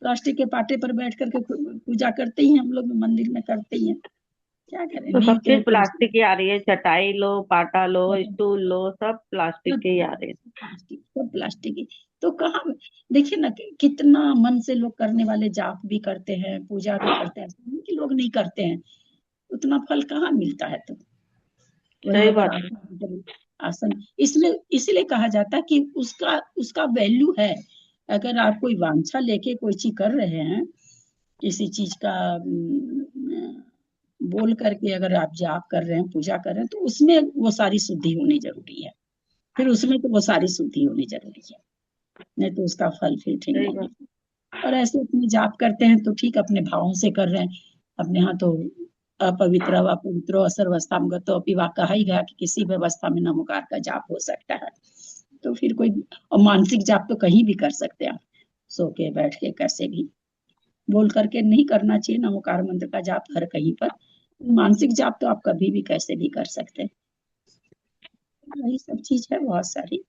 प्लास्टिक के पाटे पर बैठ करके पूजा करते ही हम लोग मंदिर में करते ही हैं, क्या करें। तो नहीं सब चीज तो प्लास्टिक की आ रही है, चटाई लो, पाटा लो, स्टूल लो, सब प्लास्टिक के ही आ रहे हैं। प्लास्टिक, सब प्लास्टिक ही। तो कहाँ, देखिए ना कितना मन से लोग करने वाले जाप भी करते हैं, पूजा भी करते हैं, ऐसा नहीं कि लोग नहीं करते हैं। उतना फल कहाँ मिलता है। तो वही सही अगर बात आसन, इसलिए इसलिए कहा जाता है कि उसका उसका वैल्यू है। अगर आप कोई वांछा लेके कोई चीज कर रहे हैं, किसी चीज का बोल करके अगर आप जाप कर रहे हैं, पूजा कर रहे हैं, तो उसमें वो सारी शुद्धि होनी जरूरी है। फिर उसमें तो वो सारी शुद्धि होनी जरूरी है, नहीं तो उसका फल फिर ठीक नहीं मिलता। और ऐसे अपने जाप करते हैं तो ठीक, अपने भावों से कर रहे हैं। अपने यहाँ तो अपवित्र व पवित्रो असर्वस्थाम गतो अपि वा, कहा ही गया कि किसी भी अवस्था में नमोकार का जाप हो सकता है। तो फिर कोई, और मानसिक जाप तो कहीं भी कर सकते हैं आप, सो के बैठ के कैसे भी। बोल करके नहीं करना चाहिए नमोकार मंत्र का जाप हर कहीं पर। मानसिक जाप तो आप कभी भी कैसे भी कर सकते हैं। वही सब चीज है बहुत सारी।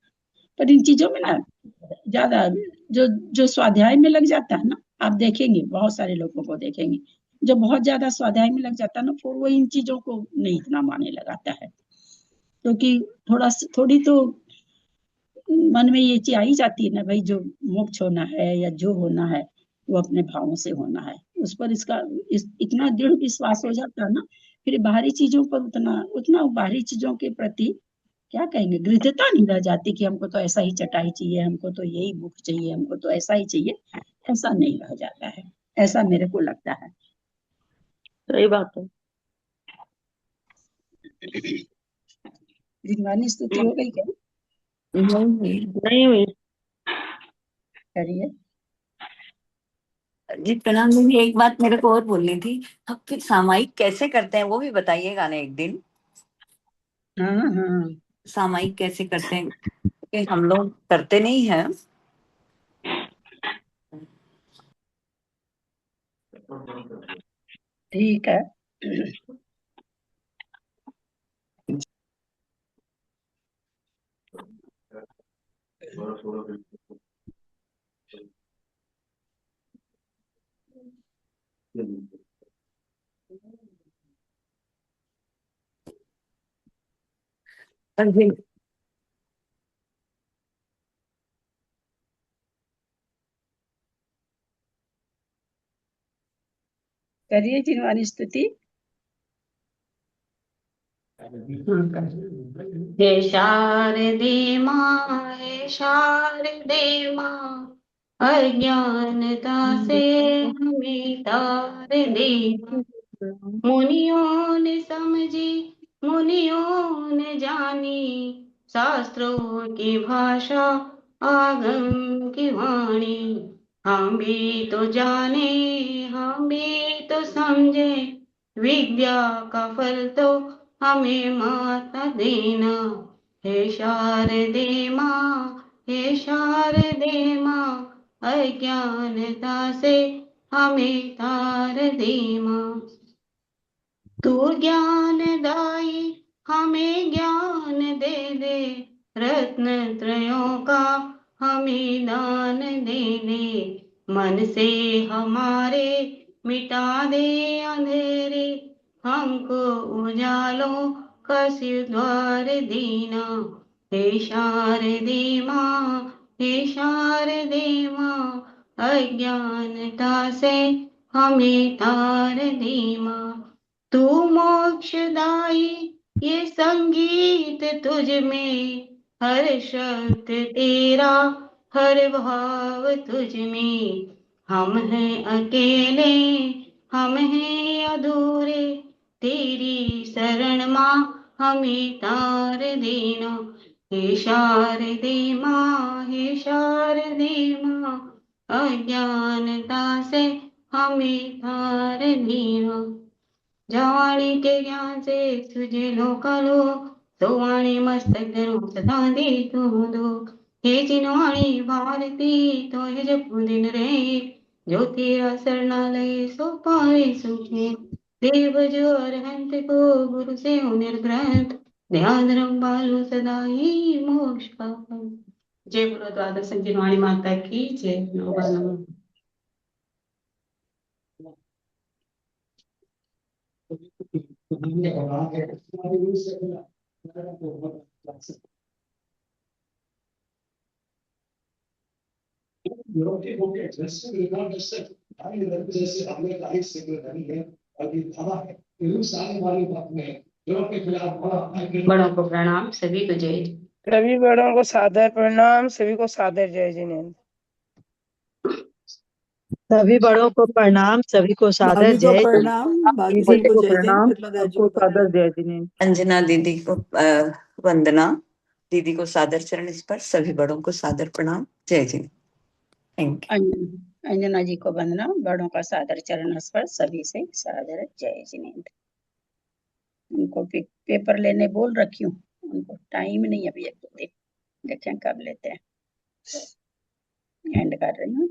पर इन चीजों में ना ज्यादा जो जो स्वाध्याय में लग जाता है ना, आप देखेंगे बहुत सारे लोगों को देखेंगे, जो बहुत ज्यादा स्वाध्याय में लग जाता है ना, फिर वो इन चीजों को नहीं इतना माने लगाता है। क्योंकि थोड़ी तो मन में ये चीज आई जाती है ना, भाई जो मोक्ष होना है या जो होना है वो अपने भावों से होना है। उस पर इतना दृढ़ विश्वास हो जाता है ना, फिर बाहरी चीजों पर उतना उतना बाहरी चीजों के प्रति क्या कहेंगे, गृध्यता नहीं रह जाती कि हमको तो ऐसा ही चटाई चाहिए, हमको तो यही बुक चाहिए, हमको तो ऐसा ही चाहिए। ऐसा नहीं रह जाता है, ऐसा मेरे को लगता है। सही बात है। जिनवानी स्तुति हो गई क्या? नहीं हुई। करिए जी प्रणाम दीदी, एक बात मेरे को और बोलनी थी। अब फिर सामायिक कैसे करते हैं वो भी बताइएगा ना एक दिन। हाँ हाँ, सामायिक कैसे करते हैं, क्योंकि हम लोग करते नहीं है। ठीक है। करिए जिनवानी स्तुति। हे शारदे माँ, हे शारदे माँ, अज्ञानता से हमें तार दे। मुनियों ने समझी, मुनियों ने जानी, शास्त्रों की भाषा, आगम की वाणी। हम भी तो जाने, हम भी तो समझे, विद्या का फल तो हमें माता देना। हे शारदे माँ, हे शारदे माँ, अज्ञानता से हमें तार दे माँ। तू ज्ञानदायी हमें ज्ञान दे दे, रत्न त्रयों का हमें दान दे दे। मन से हमारे मिटा दे अंधेरे, हमको उजालों का सिर द्वार देना। हे शारदे माँ, हे शारदे माँ, अज्ञानता से हमें तार दे माँ। तू मोक्षदायी ये संगीत तुझ में, हर शब्द तेरा, हर भाव तुझ में। हम हैं अकेले, हम हैं अधूरे, तेरी शरण माँ हमें तार देना। हे शारदे माँ, हे शारदे माँ, अज्ञानता से हमें तार देना। जवानी के ज्ञान से तुझे लोका लो, सोवाणी मस्तक धरो सदा दे तू दो। हे जिनवाणी भारती तो हे जप दिन रे, जो तेरा शरणालय सो पावे सुखे। देव जो अरहंत को गुरु से निर्ग्रंथ, ध्यान रम बालो सदा ही मोक्ष का फल। जय गुरु द्वादश जिनवाणी माता की जय। नमो नमः। बड़ों को प्रणाम, सभी को जय। सभी बड़ों को सादर प्रणाम, सभी को सादर जय जिनेन्द्र। सभी बड़ों को प्रणाम, सभी को सादर भाभी को जय प्रणाम, भाभी दीदी सबको को जय दें, प्रणाम, प्रतिमा दाई जी सबको को प्रणाम। सादर जय जिनेन्द्र। अंजना दीदी को वंदना, दीदी को सादर चरण स्पर्श, सभी बड़ों को सादर प्रणाम, जय जी। Thank you. अंजना जी को वंदना, बड़ों का सादर चरण स्पर्श, सभी से सादर जय जिनेन्द्र। उनको पेपर लेने बोल रखी हूँ, उनको टाइम नहीं अभी, एक देखें कब लेते हैं। एंड कर रही हूँ।